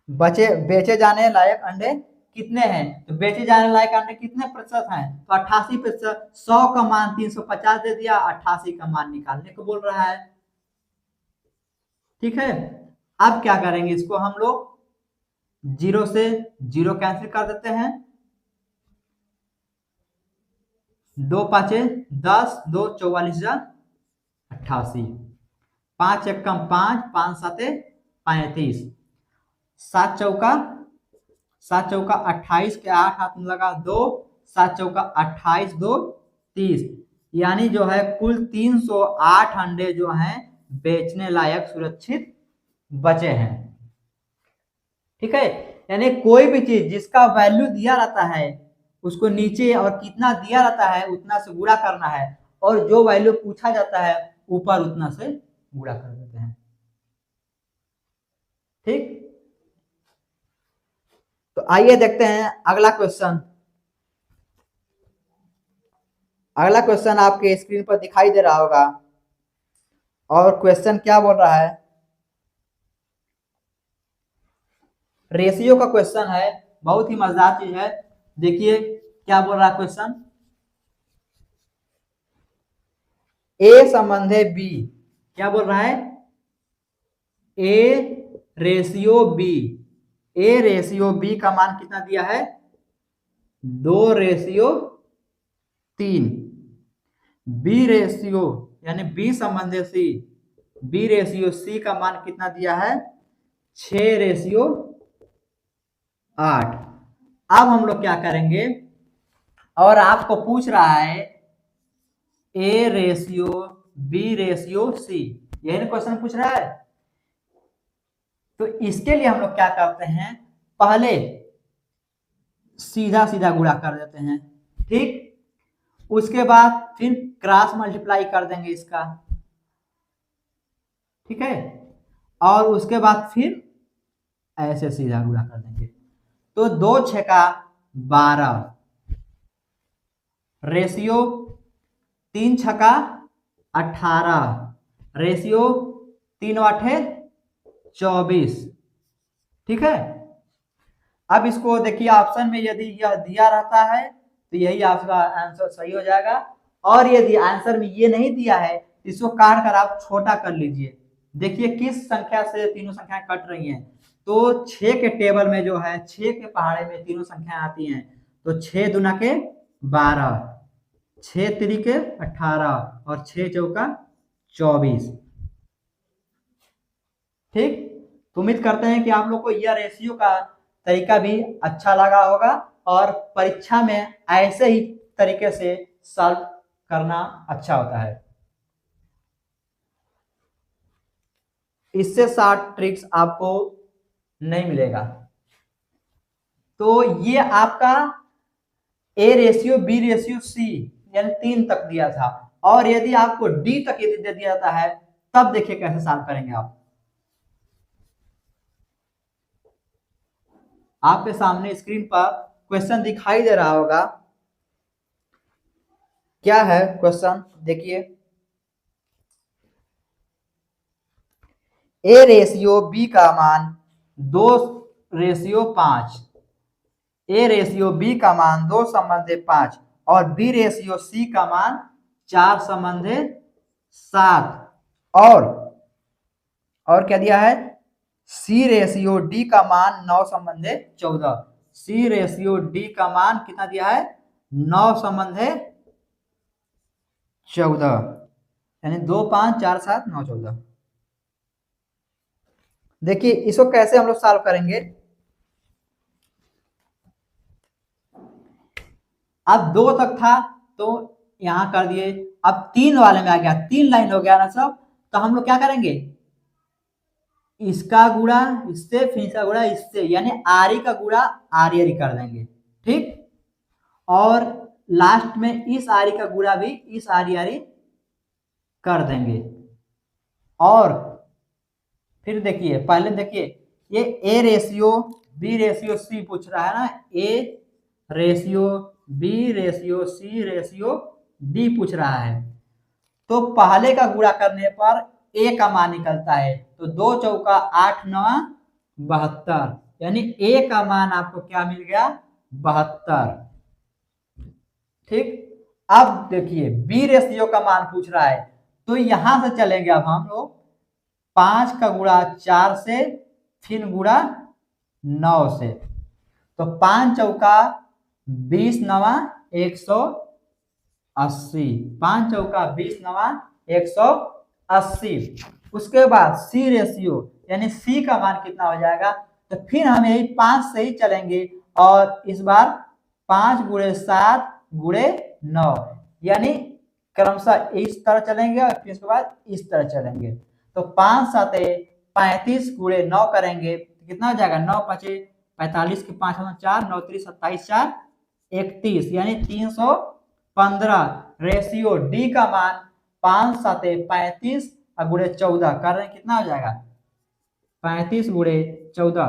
बेचे जाने लायक अंडे कितने हैं, तो बेचे जाने लायक अंडे कितने प्रतिशत हैं, तो 88%। 100 का मान 350 दे दिया, 88 का मान निकालने को बोल रहा है। ठीक है, अब क्या करेंगे, इसको हम लोग 0 से 0 कैंसिल कर देते हैं, 2 पाँचे 10, 2 44 88, 5 एकम 5, 5 साते 35, 7 चौका 28 के 8 हाथ में लगा 2, 7 चौका 28, 2 30, यानी जो है कुल 308 अंडे जो हैं बेचने लायक सुरक्षित बचे हैं। ठीक है, यानी कोई भी चीज जिसका वैल्यू दिया रहता है उसको नीचे और कितना दिया रहता है उतना से गुणा करना है, और जो वैल्यू पूछा जाता है ऊपर उतना से गुणा कर देते हैं। ठीक, तो आइए देखते हैं अगला क्वेश्चन। अगला क्वेश्चन आपके स्क्रीन पर दिखाई दे रहा होगा, और क्वेश्चन क्या बोल रहा है, रेशियो का क्वेश्चन है, बहुत ही मजेदार चीज है। देखिए क्या बोल रहा है क्वेश्चन, ए संबंधे बी, क्या बोल रहा है A ratio B, A ratio B का मान कितना दिया है 2:3, बी रेशियो यानी बी संबंधे सी, बी रेशियो सी का मान कितना दिया है 6:8। अब हम लोग क्या करेंगे, और आपको पूछ रहा है A ratio B ratio C, यही क्वेश्चन पूछ रहा है। तो इसके लिए हम लोग क्या करते हैं, पहले सीधा सीधा गुणा कर देते हैं, ठीक, उसके बाद फिर क्रॉस मल्टीप्लाई कर देंगे इसका, ठीक है, और उसके बाद फिर ऐसे सीधा गुणा कर देंगे, तो 2 छक्का 12 रेशियो 3 छक्का 18 रेशियो 3 आठे 24। ठीक है, अब इसको देखिए ऑप्शन में यदि यह दिया रहता है तो यही आपका आंसर सही हो जाएगा, और यदि आंसर में ये नहीं दिया है इसको काट कर आप छोटा कर लीजिए, देखिए किस संख्या से तीनों संख्याएं कट रही हैं। तो 6 के टेबल में जो है 6 के पहाड़े में तीनों संख्याएं आती हैं। तो 6 दूना के 12, 6 तिरी के 18 और 6 चौका 24। ठीक, तो उम्मीद करते हैं कि आप लोग को यह रेशियो का तरीका भी अच्छा लगा होगा और परीक्षा में ऐसे ही तरीके से सॉल्व करना अच्छा होता है। इससे शॉर्ट ट्रिक्स आपको नहीं मिलेगा। तो ये आपका ए रेशियो, बी रेशियो, सी यानी 3 तक दिया था, और यदि आपको डी तक यदि दे दिया जाता है तब देखिए कैसे सॉल्व करेंगे आप। आपके सामने स्क्रीन पर क्वेश्चन दिखाई दे रहा होगा। क्या है क्वेश्चन देखिए। ए रेशियो बी का मान 2:5, ए रेशियो बी का मान 2:5 और बी रेशियो सी का मान 4:7 और क्या दिया है, सी रेशियो डी का मान 9:14। सी रेशियो डी का मान कितना दिया है, 9:14, यानी 2, 5, 4, 7, 9, 14। देखिए इसको कैसे हम लोग सॉल्व करेंगे। अब 2 तक था तो यहां कर दिए, अब 3 वाले में आ गया, 3 लाइन हो गया ना सब, तो हम लोग क्या करेंगे, इसका गुणा इससे, फिर इसका गुणा इससे, यानी आरी का गुणा आरी कर देंगे। ठीक, और लास्ट में इस आरी का गुणा भी इस आरी कर देंगे। और फिर देखिए, पहले देखिए ये A ratio B ratio C पूछ रहा है ना, A ratio B ratio C ratio D पूछ रहा है। तो पहले का गुणा करने पर ए का मान निकलता है, तो 2 चौका 8, 9, 72, यानी ए का मान आपको क्या मिल गया, 72। ठीक, अब देखिए बी रेशियो का मान पूछ रहा है, तो यहां से चलेंगे अब हम लोग 5 का गुणा 4 से, फिर गुणा 9 से, तो 5 चौका 20, 9, 180, 5 चौका 20, 9, 180। उसके बाद सी रेशियो यानी सी का मान कितना हो जाएगा, तो फिर हम यही 5 से ही चलेंगे और इस बार 5 गुणे 7 गुणे 9, यानी क्रमशः इस तरह चलेंगे और फिर इसके बाद इस तरह चलेंगे। तो 5 7 35 गुणे 9 करेंगे तो कितना हो जाएगा, 9 5 45 के 5 4, 9 3 27, 4 31, यानी 315। रेशियो डी का मान 5 7 35 गुणे 14 कर रहे हैं, कितना हो जाएगा, 35 गुणे 14,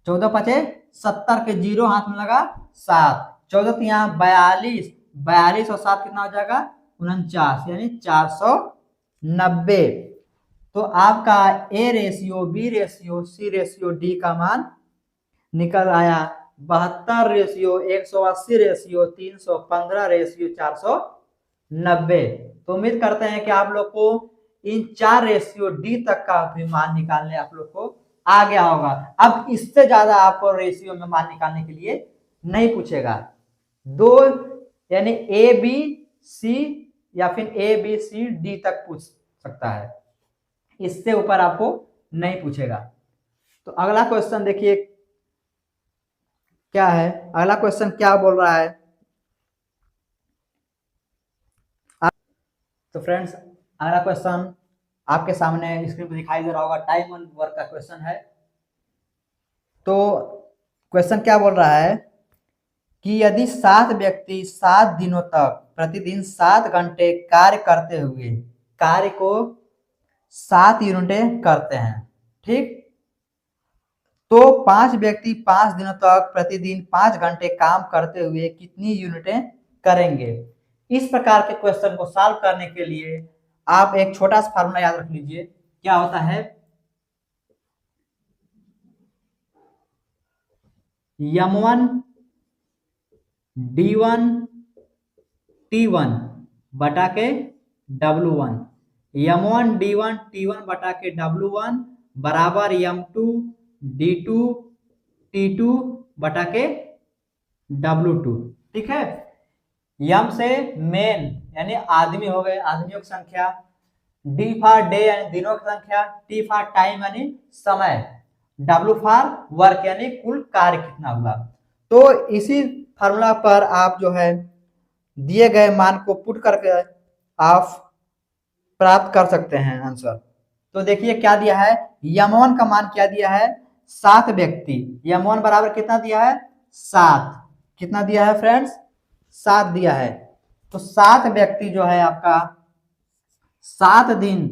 14 5 70 के 0 हाथ में लगा 7, 14 तो यहाँ 42, 42 और 7 कितना हो जाएगा, 49, यानी 490। तो आपका A ratio B ratio C ratio D का मान निकल आया 72 रेशियो 180 रेशियो 315 रेशियो 490। तो उम्मीद करते हैं कि आप लोग को इन 4 रेशियो डी तक का भी मान निकालने आप लोग को आ गया होगा। अब इससे ज्यादा आपको रेशियो में मान निकालने के लिए नहीं पूछेगा। 2 यानी ए बी सी या फिर ए बी सी डी तक पूछ सकता है, इससे ऊपर आपको नहीं पूछेगा। तो अगला क्वेश्चन देखिए क्या है, अगला क्वेश्चन क्या बोल रहा है। तो फ्रेंड्स अगला क्वेश्चन आपके सामने स्क्रीन पर दिखाई दे रहा होगा, टाइम एंड वर्क का क्वेश्चन है। तो क्वेश्चन क्या बोल रहा है कि यदि 7 व्यक्ति 7 दिनों तक प्रतिदिन 7 घंटे कार्य करते हुए कार्य को 7 यूनिटें करते हैं, ठीक, तो 5 व्यक्ति 5 दिनों तक प्रतिदिन 5 घंटे काम करते हुए कितनी यूनिटें करेंगे। इस प्रकार के क्वेश्चन को सॉल्व करने के लिए आप एक छोटा सा फार्मूला याद रख लीजिए। क्या होता है, m1 d1 t1 बटा के W1, M1 D1 T1 बटा के W1 बराबर M2 D2 T2 बटा के W2। ठीक है, यम से मेन यानी आदमी हो गए, आदमियों की संख्या, डी फॉर डे यानी दिनों की संख्या, टी फॉर टाइम यानी समय, डब्ल्यू फॉर वर्क यानी कुल कार्य कितना हुआ। तो इसी फार्मूला पर आप जो है दिए गए मान को पुट करके आप प्राप्त कर सकते हैं आंसर। तो देखिए क्या दिया है, यम1 का मान क्या दिया है, 7 व्यक्ति, यम1 बराबर कितना दिया है 7, कितना दिया है फ्रेंड्स 7 दिया है। तो 7 व्यक्ति जो है आपका 7 दिन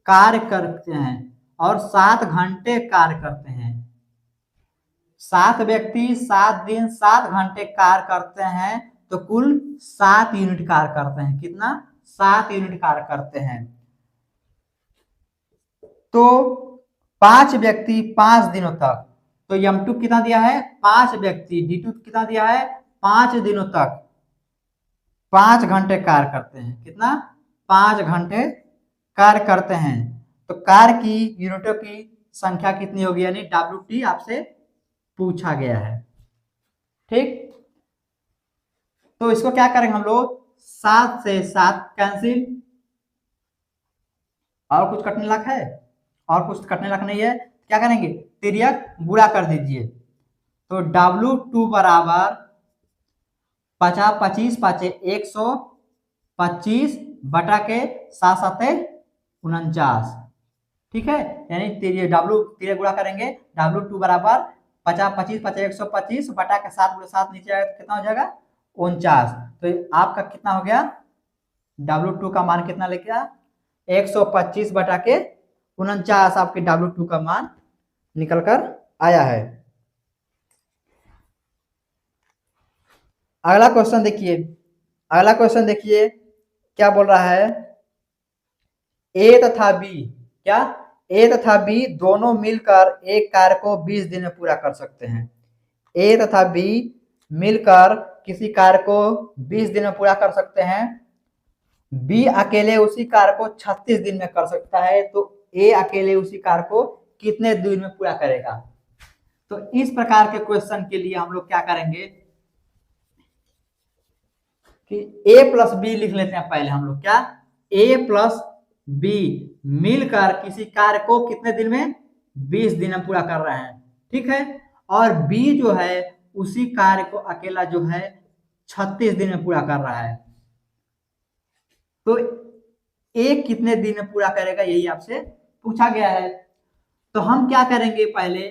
कार्य करते हैं और 7 घंटे कार्य करते हैं। 7 व्यक्ति 7 दिन 7 घंटे कार्य करते हैं तो कुल 7 यूनिट कार्य करते हैं। कितना, 7 यूनिट कार्य करते हैं। तो 5 व्यक्ति 5 दिनों तक, तो M2 कितना दिया है 5 व्यक्ति, D2 कितना दिया है 5 दिनों तक 5 घंटे कार्य करते हैं। कितना, 5 घंटे कार्य करते हैं। तो कार्य की यूनिटों की संख्या कितनी होगी, यानी WT आपसे पूछा गया है। ठीक, तो इसको क्या करेंगे हम लोग, 7 से 7 कैंसिल, और कुछ कटने लग है, और कुछ कटने लग नहीं है, क्या करेंगे तिर्यक गुणा कर दीजिए। तो W2 बराबर 50 25 5 125 बटा के 7 7 49। ठीक है, यानी तिर्यक गुणा करेंगे, W2 बराबर 50 25 5 125 बटा के 7 गुणे 7 नीचे आएगा तो कितना हो जाएगा 49। तो आपका कितना हो गया, W2 का मान कितना लेके आया 125 बटा के 49, आपके W2 का मान निकल कर आया है। अगला क्वेश्चन देखिए, अगला क्वेश्चन देखिए क्या बोल रहा है, ए तथा बी, क्या ए तथा बी दोनों मिलकर एक कार्य को 20 दिन में पूरा कर सकते हैं। ए तथा बी मिलकर किसी कार्य को 20 दिन में पूरा कर सकते हैं। बी अकेले उसी कार्य को 36 दिन में कर सकता है, तो ए अकेले उसी कार्य को कितने दिन में पूरा करेगा। तो इस प्रकार के क्वेश्चन के लिए हम लोग क्या करेंगे कि ए प्लस बी लिख लेते हैं पहले हम लोग, क्या ए प्लस बी मिलकर किसी कार्य को कितने दिन में 20 दिन में पूरा कर रहे हैं। ठीक है, और बी जो है उसी कार्य को अकेला जो है 36 दिन में पूरा कर रहा है। तो ए कितने दिन में पूरा करेगा यही आपसे पूछा गया है। तो हम क्या करेंगे, पहले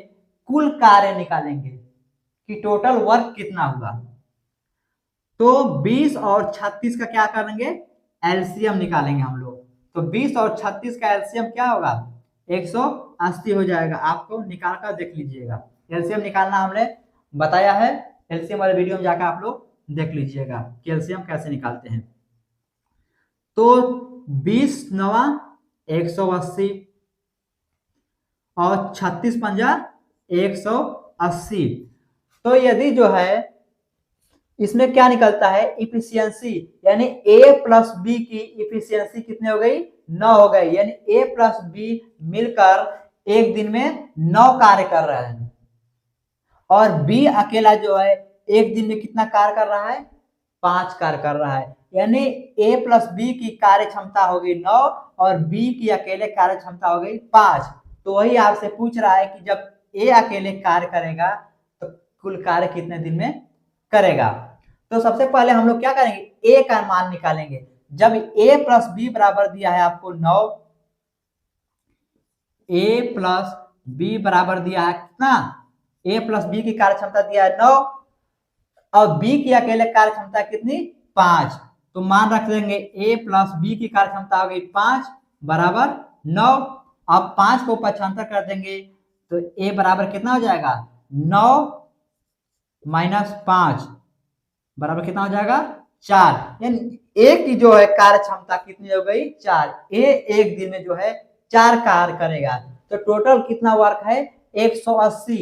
कुल कार्य निकालेंगे कि टोटल वर्क कितना हुआ। तो 20 और 36 का क्या करेंगे, एलसीएम निकालेंगे हम लोग। तो 20 और 36 का एलसीएम क्या होगा 180 हो जाएगा। आपको निकाल कर देख लीजिएगा, एलसीएम निकालना हमने बताया है, एलसीएम वाले वीडियो में जाकर आप लोग देख लीजिएगा कि एलसीएम कैसे निकालते हैं। तो 20 9 180 और 36 पंजा 180। तो यदि जो है इसमें क्या निकलता है इफिशियंसी, यानी ए प्लस बी की इफिशियंसी कितनी हो गई 9 हो गई, यानी ए प्लस बी मिलकर एक दिन में 9 कार्य कर रहे हैं, और बी अकेला जो है एक दिन में कितना कार्य कर रहा है 5 कार्य कर रहा है, यानी ए प्लस बी की कार्य क्षमता हो गई 9 और बी की अकेले कार्य क्षमता हो गई 5। तो वही आपसे पूछ रहा है कि जब ए अकेले कार्य करेगा तो कुल कार्य कितने दिन में करेगा। तो सबसे पहले हम लोग क्या करेंगे, ए का मान निकालेंगे। जब ए प्लस बी बराबर दिया है आपको 9, ए प्लस बी बराबर दिया है कितना, ए प्लस बी की कार्य क्षमता दिया है 9 और बी की अकेले कार्य क्षमता कितनी 5। तो मान रख देंगे ए प्लस बी की कार्य क्षमता हो गई 5 बराबर 9। अब 5 को 75 कर देंगे तो ए बराबर कितना हो जाएगा 9 माइनस 5 बराबर कितना हो जाएगा 4, यानी ए की जो है कार्य क्षमता कितनी हो गई 4। ए एक दिन में जो है 4 कार्य करेगा। तो टोटल कितना वर्क है 180,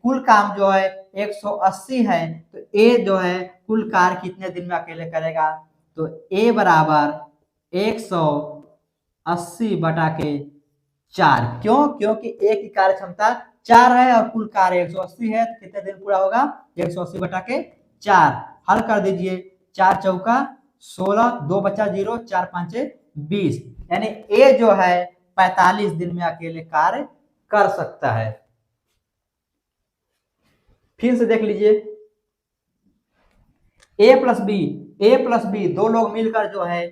कुल काम जो है 180 है। तो ए जो है कुल कार्य कितने दिन में अकेले करेगा, तो ए बराबर 180 बटा के 4। क्यों? क्योंकि ए की कार्य क्षमता 4 है और कुल कार्य 180 है, तो कितने दिन पूरा होगा? 180 बटा के 4। हल कर दीजिए, 4 चौका 16, 2 बचा 0, 4 5 20, यानी ए जो है 45 दिन में अकेले कार्य कर सकता है। फिर से देख लीजिए, ए प्लस बी दो लोग मिलकर जो है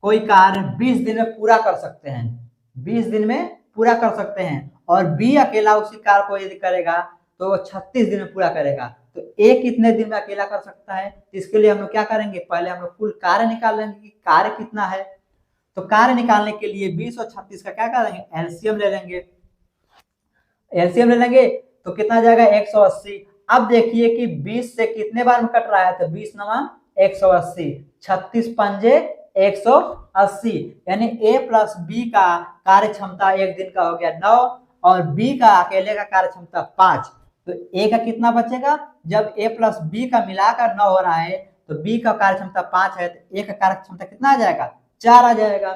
कोई कार्य 20 दिन में पूरा कर सकते हैं, 20 दिन में पूरा कर सकते हैं, और बी अकेला उसी कार्य को यदि करेगा तो वो 36 दिन में पूरा करेगा। तो ए कितने दिन में अकेला कर सकता है? इसके लिए हम लोग क्या करेंगे, पहले हम लोग कुल कार्य निकाल लेंगे कि कार्य कितना है। तो कार्य निकालने के लिए 20 और 36 का क्या करेंगे, एलसीएम ले लेंगे। एलसीएम ले लेंगे तो कितना जाएगा, 180। अब देखिए कि 20 से कितने बार में कट रहा है, तो 20 नवा 180, 36 पंजे 180, यानी ए प्लस बी का कार्य क्षमता एक दिन का हो गया 9 और बी का अकेले का कार्य क्षमता 5। तो ए का कितना बचेगा? जब ए प्लस बी का मिलाकर 9 हो रहा है तो बी का कार्य क्षमता 5 है, तो ए का कार्य क्षमता कितना आ जाएगा? 4 आ जाएगा।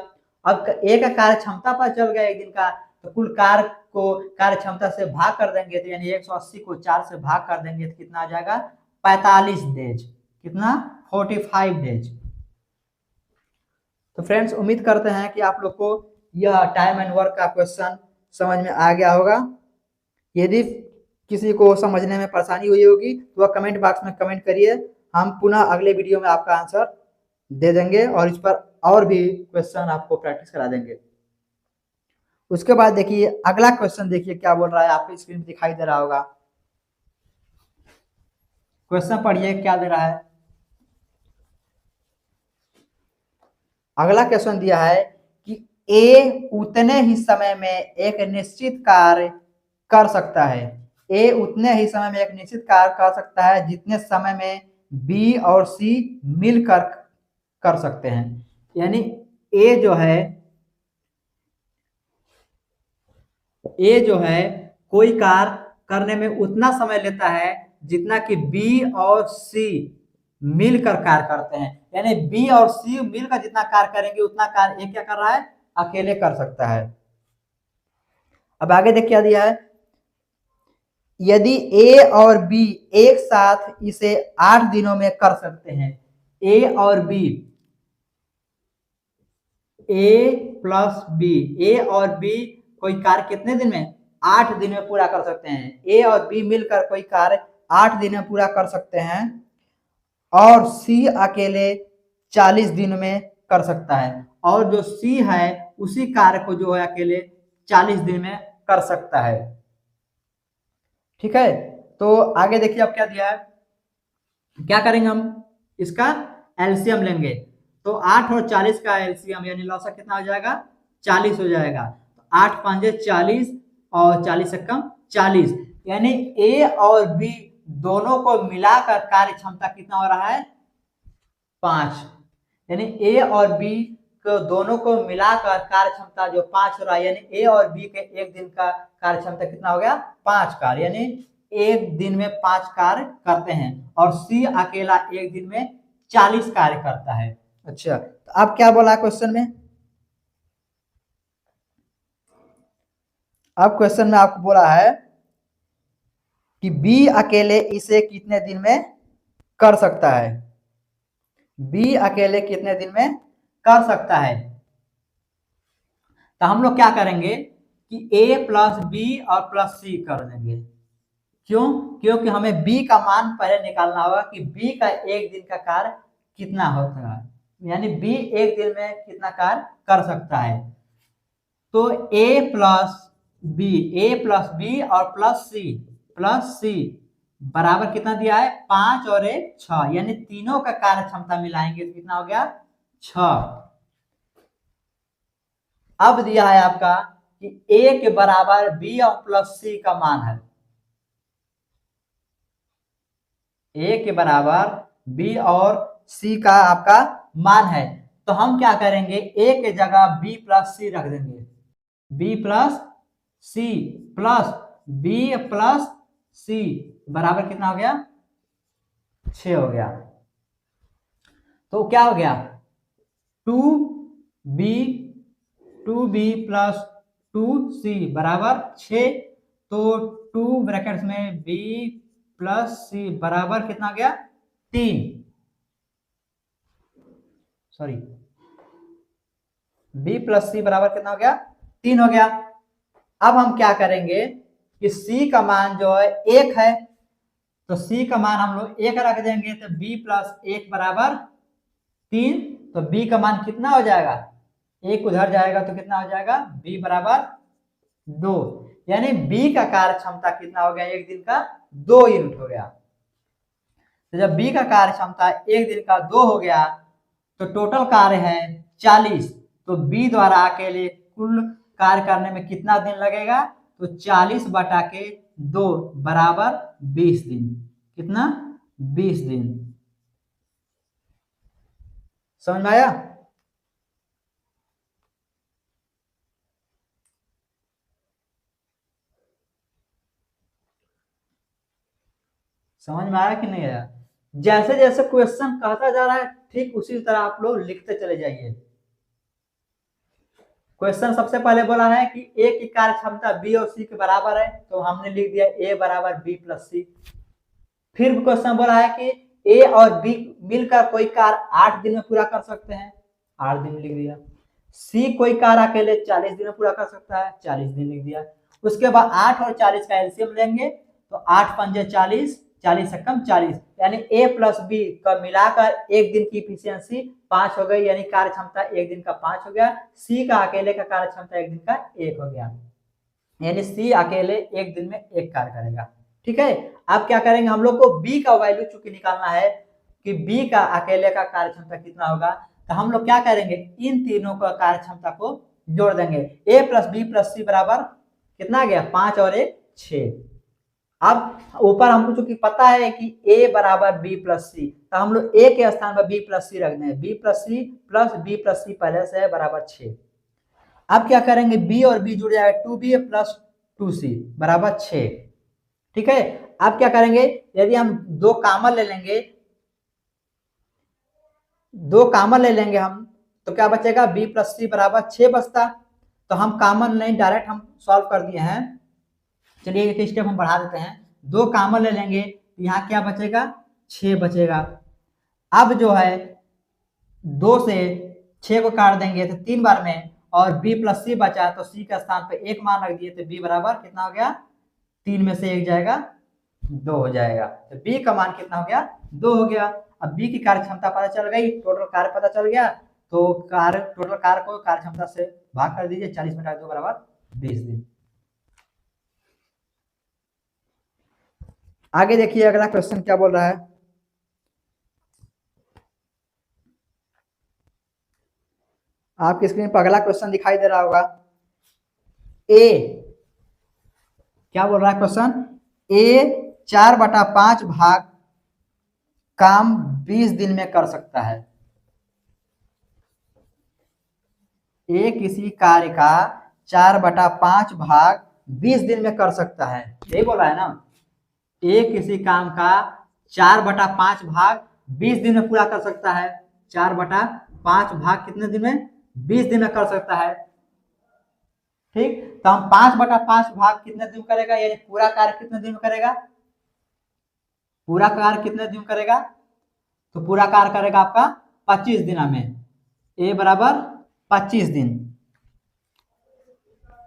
अब ए का कार्य क्षमता पर चल गया एक दिन का, तो कुल कार्य को कार्य क्षमता से भाग कर देंगे, तो यानी 180 को 4 से भाग कर देंगे तो कितना आ जाएगा? 45 डेज। कितना? 45 डेज। तो फ्रेंड्स, उम्मीद करते हैं कि आप लोग को यह टाइम एंड वर्क का क्वेश्चन समझ में आ गया होगा। यदि किसी को समझने में परेशानी हुई होगी तो वह कमेंट बॉक्स में कमेंट करिए, हम पुनः अगले वीडियो में आपका आंसर दे देंगे और इस पर और भी क्वेश्चन आपको प्रैक्टिस करा देंगे। उसके बाद देखिए अगला क्वेश्चन, देखिए क्या बोल रहा है, आपकी स्क्रीन पर दिखाई दे रहा होगा। क्वेश्चन पढ़िए क्या दे रहा है। अगला क्वेश्चन दिया है कि ए उतने ही समय में एक निश्चित कार्य कर सकता है। ए उतने ही समय में एक निश्चित कार्य कर सकता है जितने समय में बी और सी मिलकर कर सकते हैं। यानी ए जो है कोई कार्य करने में उतना समय लेता है जितना कि बी और सी मिलकर कार्य करते हैं। यानी बी और सी मिलकर जितना कार्य करेंगे उतना कार्य ए क्या कर रहा है? अकेले कर सकता है। अब आगे देख क्या दिया है, यदि ए और बी एक साथ इसे 8 दिनों में कर सकते हैं। ए और बी, ए प्लस बी, ए और बी कोई कार्य कितने दिन में? 8 दिन में पूरा कर सकते हैं। ए और बी मिलकर कोई कार्य 8 दिन में पूरा कर सकते हैं और सी अकेले 40 दिन में कर सकता है, और जो सी है उसी कार्य को जो है अकेले 40 दिन में कर सकता है। ठीक है, तो आगे देखिए अब क्या दिया है, क्या करेंगे हम, इसका एलसीएम लेंगे। तो 8 और 40 का एलसीएम यानी लौसा कितना हो जाएगा? 40 हो जाएगा। तो 8 5 40 और 40 से कम 40, यानी ए और बी दोनों को मिलाकर कार्य क्षमता कितना हो रहा है? 5। यानी ए और बी को दोनों को मिलाकर कार्य क्षमता जो 5 हो रहा है, यानी ए और बी के एक दिन का कार्य क्षमता कितना हो गया? 5 कार्य, यानी एक दिन में 5 कार्य करते हैं, और सी अकेला एक दिन में 40 कार्य करता है। अच्छा, तो अब क्या बोला क्वेश्चन में? अब क्वेश्चन में आपको बोला है कि बी अकेले इसे कितने दिन में कर सकता है। बी अकेले कितने दिन में कर सकता है? तो हम लोग क्या करेंगे कि ए प्लस बी और प्लस सी कर देंगे। क्यों? क्योंकि हमें बी का मान पहले निकालना होगा कि बी का एक दिन का कार्य कितना होता है, यानी बी एक दिन में कितना कार्य कर सकता है। तो ए प्लस बी और प्लस सी बराबर कितना दिया है? 5 और 1 6, यानी तीनों का कार्य क्षमता मिलाएंगे तो कितना हो गया? 6। अब दिया है आपका कि ए के बराबर बी और प्लस सी का मान है। ए के बराबर बी और सी का आपका मान है, तो हम क्या करेंगे, ए के जगह बी प्लस सी रख देंगे। B plus C plus B plus C बराबर कितना हो गया? 6 हो गया। तो क्या हो गया? 2 बी 2b प्लस 2c बराबर 6। तो 2 ब्रैकेट्स में b प्लस c बराबर कितना गया 3, सॉरी b प्लस c बराबर कितना हो गया 3 हो गया। अब हम क्या करेंगे कि c का मान जो है 1 है, तो c का मान हम लोग 1 रख देंगे, तो b प्लस 1 बराबर 3। तो b का मान कितना हो जाएगा, 1 उधर जाएगा तो कितना हो जाएगा b बराबर 2। यानी b का कार्य क्षमता कितना हो गया, एक दिन का 2 यूनिट हो गया। तो जब b का कार्य क्षमता एक दिन का 2 हो गया तो टोटल कार्य है 40। तो b द्वारा अकेले कुल कार्य करने में कितना दिन लगेगा, तो 40/2 बराबर 20 दिन। कितना 20 दिन। समझ में आया? समझ में आया कि नहीं आया? जैसे जैसे क्वेश्चन कहता जा रहा है ठीक उसी तरह आप लोग लिखते चले जाइए। क्वेश्चन सबसे पहले बोला है कि ए की कार्य क्षमता बी और सी के बराबर है, तो हमने लिख दिया ए बराबर बी प्लस सी। फिर क्वेश्चन बोला है कि ए और बी मिलकर कोई कार्य 8 दिन में पूरा कर सकते हैं, 8 दिन लिख दिया। सी कोई कार्य अकेले 40 दिन में पूरा कर सकता है, 40 दिन लिख दिया। उसके बाद 8 और 40 का एलसीएम लेंगे, तो 8 पंजे 40, 40 से कम 40, यानी ए प्लस बी का मिलाकर एक दिन की इफिशियंसी 5 हो गई, यानी कार्य क्षमता एक दिन का 5 हो गया। सी का अकेले का कार्य क्षमता एक दिन का 1 हो गया, यानी सी अकेले एक दिन में 1 कार्य करेगा। ठीक है, अब क्या करेंगे, हम लोग को बी का वैल्यू चूंकि निकालना है कि बी का अकेले का कार्य क्षमता कितना होगा, तो हम लोग क्या करेंगे, इन तीनों का कार्य क्षमता को जोड़ देंगे। ए प्लस बी प्लस सी बराबर कितना आ गया 5 और 1 6। अब ऊपर हमको चूंकि पता है कि a बराबर b प्लस सी, तो हम लोग a के स्थान पर b प्लस सी रख देंगे। b plus C plus b plus C पहले से है बराबर 6। अब क्या करेंगे, b और b जुड़ जाएगा 2b प्लस 2c बराबर 6। ठीक है, अब क्या करेंगे, यदि हम दो कॉमन ले लेंगे, हम तो क्या बचेगा b प्लस सी बराबर 6 बचता। तो हम कॉमन नहीं, डायरेक्ट हम सॉल्व कर दिए हैं। चलिए एक स्टेप हम बढ़ा देते हैं, 2 कॉमन ले लेंगे, यहाँ क्या बचेगा 6 बचेगा। अब जो है 2 से 6 को काट देंगे तो 3 बार में, और b प्लस सी बचा तो c का स्थान पे 1 मान रख दिए, तो b बराबर कितना हो गया 3 में से 1 जाएगा 2 हो जाएगा। तो b का मान कितना हो गया 2 हो गया। अब b की कार्य क्षमता पता चल गई, टोटल कार्य पता चल गया, तो टोटल कार्य को कार्य क्षमता से भाग कर दीजिए, 40/2 बराबर 20 दिन। आगे देखिए अगला क्वेश्चन क्या बोल रहा है। आपकी स्क्रीन पर अगला क्वेश्चन दिखाई दे रहा होगा। ए क्या बोल रहा है क्वेश्चन, ए 4/5 भाग काम 20 दिन में कर सकता है। ए किसी कार्य का 4/5 भाग 20 दिन में कर सकता है, यही बोला है ना। ए किसी काम का 4/5 भाग 20 दिन में पूरा कर सकता है। 4/5 भाग कितने दिन में 20 दिन में कर सकता है। ठीक, तो हम 5/5 भाग कितने दिन करेगा, यानी पूरा कार्य कितने दिन में करेगा, पूरा कार्य कितने दिन करेगा, तो पूरा कार्य करेगा आपका 25 दिन में। ए बराबर 25 दिन।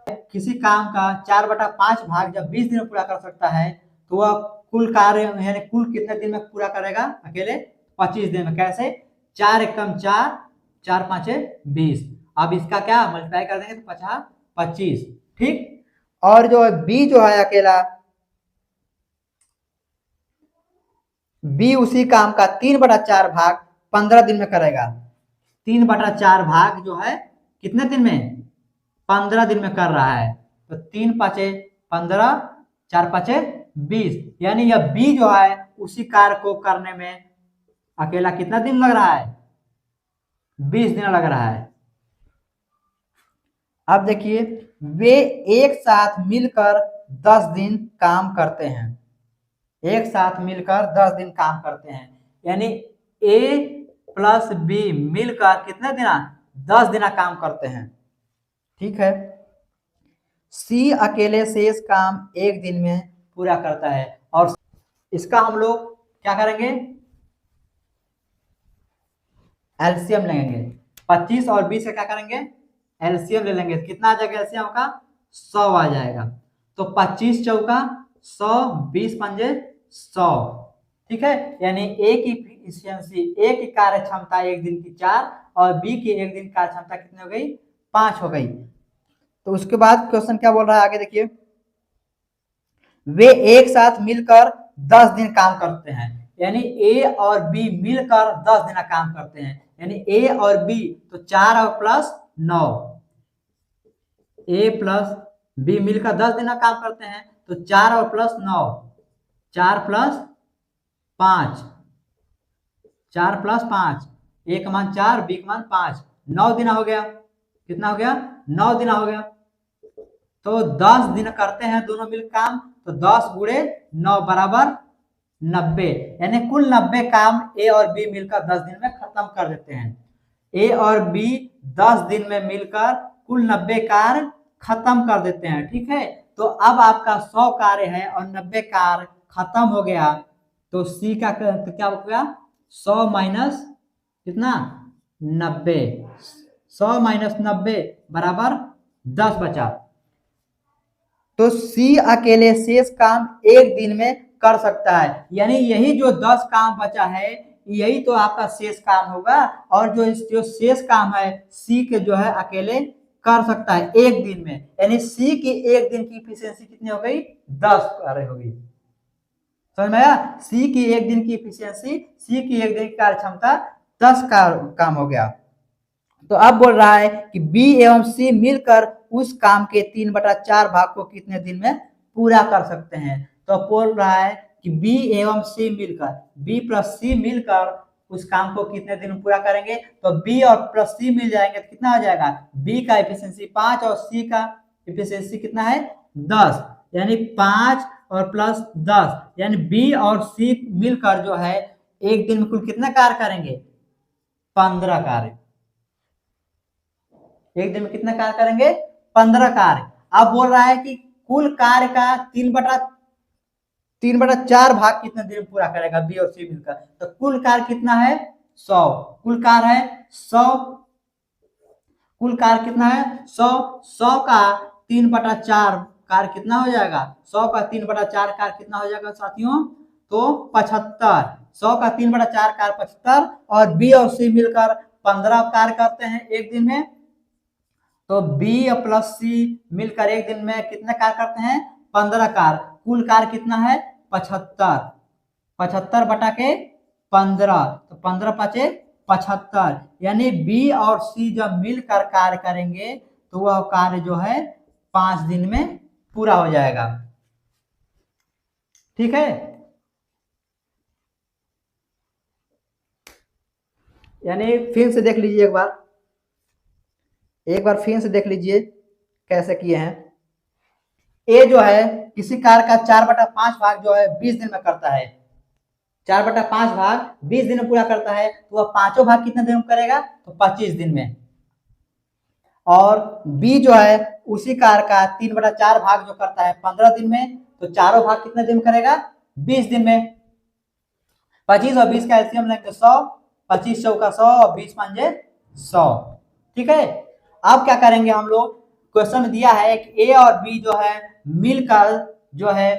किसी काम का 4/5 भाग जब 20 दिन में पूरा कर सकता है, तो वह कुल कार्य यानी कुल कितने दिन में पूरा करेगा, अकेले 25 दिन में। कैसे, 4 एकम 4, 4 5 20। अब इसका क्या मल्टीप्लाई कर देंगे तो 50 25। ठीक, और जो है बी जो है अकेला, बी उसी काम का 3/4 भाग 15 दिन में करेगा। 3/4 भाग जो है कितने दिन में, 15 दिन में कर रहा है। तो 3 5 15, 4 5 20, यानी यह बी जो है उसी कार्य को करने में अकेला कितना दिन लग रहा है, 20 दिन लग रहा है। अब देखिए, वे एक साथ मिलकर 10 दिन काम करते हैं। एक साथ मिलकर 10 दिन काम करते हैं, यानी ए प्लस बी मिलकर कितने दिन 10 दिन काम करते हैं। ठीक है, सी अकेले शेष काम एक दिन में पूरा करता है। और इसका हम लोग क्या करेंगे, एलसीएम लेंगे। 25 और 20 का क्या करेंगे, एलसीएम ले लेंगे। कितना आ जाएगा एलसीएम का, 100 आ जाएगा। तो 25 चौका 100, 20 पंजे 100। ठीक है, यानी ए की इफिशियंसी, ए की कार्य क्षमता एक दिन की 4 और बी की एक दिन कार्य क्षमता कितनी हो गई, 5 हो गई। तो उसके बाद क्वेश्चन क्या बोल रहा है आगे देखिए, वे एक साथ मिलकर 10 दिन काम करते हैं। यानी ए और बी मिलकर 10 दिन काम करते हैं। यानी ए और बी तो 4 और प्लस 9, ए प्लस बी मिलकर 10 दिन काम करते हैं। तो 4 और प्लस 9, 4 प्लस 5, 4 प्लस 5, ए का मान 4, बी का मान 5, 9 दिन हो गया। कितना हो गया, 9 दिन हो गया। तो 10 दिन करते हैं दोनों मिल काम, तो 10 गुणे 9 बराबर 90। यानी कुल 90 काम ए और बी मिलकर 10 दिन में खत्म कर देते हैं। ए और बी 10 दिन में मिलकर कुल 90 कार्य खत्म कर देते हैं। ठीक है, तो अब आपका 100 कार्य है और 90 कार्य खत्म हो गया। तो सी का तो क्या हो गया, 100 माइनस कितना, 90, 100 माइनस 90 बराबर 10 बचा। तो सी अकेले शेष काम एक दिन में कर सकता है। यानी यही जो 10 काम बचा है यही तो आपका शेष काम होगा। और जो शेष काम है सी के जो है अकेले कर सकता है एक दिन में। यानी सी की एक दिन की इफिशियंसी कितनी हो गई, 10 कार्य होगी। समझ में आया, सी की एक दिन की इफिशियंसी, सी की एक दिन की कार्य क्षमता 10 काम हो गया। तो अब बोल रहा है कि बी एवं सी मिलकर उस काम के 3/4 भाग को कितने दिन में पूरा कर सकते हैं। तो बोल रहा है कि बी एवं सी मिलकर, बी प्लस सी मिलकर उस काम को कितने दिन में पूरा करेंगे। तो बी और प्लस सी मिल जाएंगे तो कितना आ जाएगा, बी का इफिशियंसी 5 और सी का इफिशियंसी कितना है, 10। यानी 5 और प्लस 10, यानी बी और सी मिलकर जो है एक दिन में कुल कितना कार्य करेंगे, 15 कार्य। एक दिन में कितना कार्य करेंगे, 15 कार्य। अब बोल रहा है कि कुल कार्य का 3/4 भाग कितने दिन में पूरा करेगा बी और सी मिलकर। तो कुल कार्य कितना है, 100। कुल कार्य है 100, कुल कार्य कितना है 100। 100 का 3/4 कार्य कितना हो जाएगा, 100 का 3/4 कार्य कितना हो जाएगा साथियों, तो 75। 100 का 3/4 कार्य 75 और बी और सी मिलकर 15 कार्य करते हैं एक दिन में। तो बी प्लस सी मिलकर एक दिन में कितने कार्य करते हैं, 15 कार्य। कुल कार्य कितना है 75, 75 बटा के 15, तो 15 पचे 75। यानी बी और सी जब मिलकर कार्य करेंगे तो वह कार्य जो है 5 दिन में पूरा हो जाएगा। ठीक है, यानी फिर से देख लीजिए एक बार फिर से देख लीजिए कैसे किए हैं। ए जो है किसी कार्य का 4/5 भाग जो है 20 दिन में करता है। 4/5 भाग 20 दिन में पूरा करता है, तो वह पांचों भाग कितने दिन में करेगा, तो 25 दिन में। और बी जो है उसी कार्य का 3/4 भाग जो करता है 15 दिन में, तो चारों भाग कितने दिन में करेगा, 20 दिन में। 25 और 20 का एलसीएम लेंगे 100, 25 चौका 100 और 20 पंजे 100। ठीक है, अब क्या करेंगे हम लोग, क्वेश्चन में दिया है कि ए और बी जो है मिलकर जो है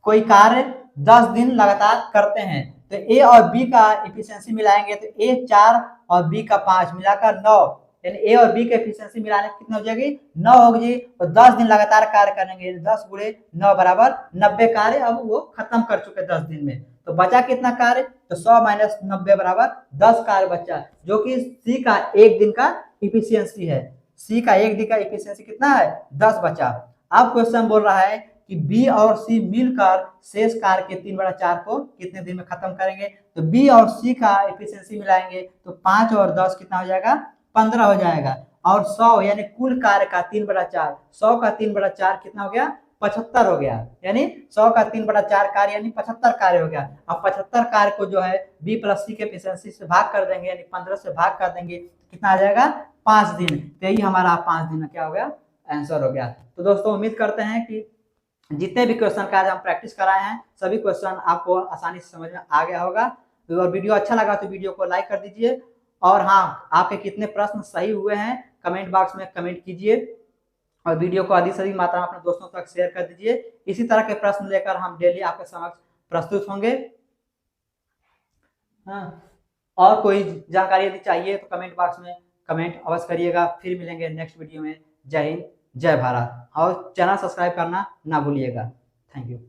कोई कार्य 10 दिन लगातार करते हैं। तो ए और बी का इफिशियंसी मिलाएंगे तो ए 4 और बी का 5 मिलाकर 9, यानी ए और बी की एफिशिएंसी मिलाने कितनी हो जाएगी, 9 होगी। तो 10 दिन लगातार कार्य करेंगे, 10 गुणे 9 बराबर 90 कार्य अब वो खत्म कर चुके 10 दिन में। तो बचा कितना कार्य, तो 100 माइनस 90 बराबर 10 कार्य बचा, जो कि सी का एक दिन का इफिशियंसी है। सी का एक दिन का इफिशियंसी कितना है, 10 बचा। अब क्वेश्चन बोल रहा है कि बी और सी मिलकर शेष कार्य के 3/4 को कितने दिन में खत्म करेंगे। तो बी और सी का इफिशियंसी मिलाएंगे तो 5 और 10 कितना हो जाएगा, 15 हो जाएगा। और 100 यानी कुल कार्य का 3/4, 100 का 3/4 कितना हो गया, 75 हो गया। यानी 100 का 3/4 कार्य यानी 75 कार्य हो गया। अब 75 कार्य को जो है बी प्लस सी के एफिशिएंसी से भाग कर देंगे, यानी 15 से भाग कर देंगे, कितना आ जाएगा, 5 दिन। तो यही हमारा 5 दिन में क्या हो गया, आंसर हो गया। तो दोस्तों उम्मीद करते हैं कि जितने भी क्वेश्चन का आज हम प्रैक्टिस कराए हैं सभी क्वेश्चन आपको आसानी से समझ में आ गया होगा। और वीडियो अच्छा लगा तो वीडियो को लाइक कर दीजिए। और हाँ, आपके कितने प्रश्न सही हुए हैं कमेंट बॉक्स में कमेंट कीजिए, और वीडियो को अधिक से अधिक मात्रा में अपने दोस्तों तक शेयर कर दीजिए। इसी तरह के प्रश्न लेकर हम डेली आपके समक्ष प्रस्तुत होंगे। हाँ, और कोई जानकारी यदि चाहिए तो कमेंट बॉक्स में कमेंट अवश्य करिएगा। फिर मिलेंगे नेक्स्ट वीडियो में। जय हिंद, जय भारत, और चैनल सब्सक्राइब करना ना भूलिएगा। Thank you.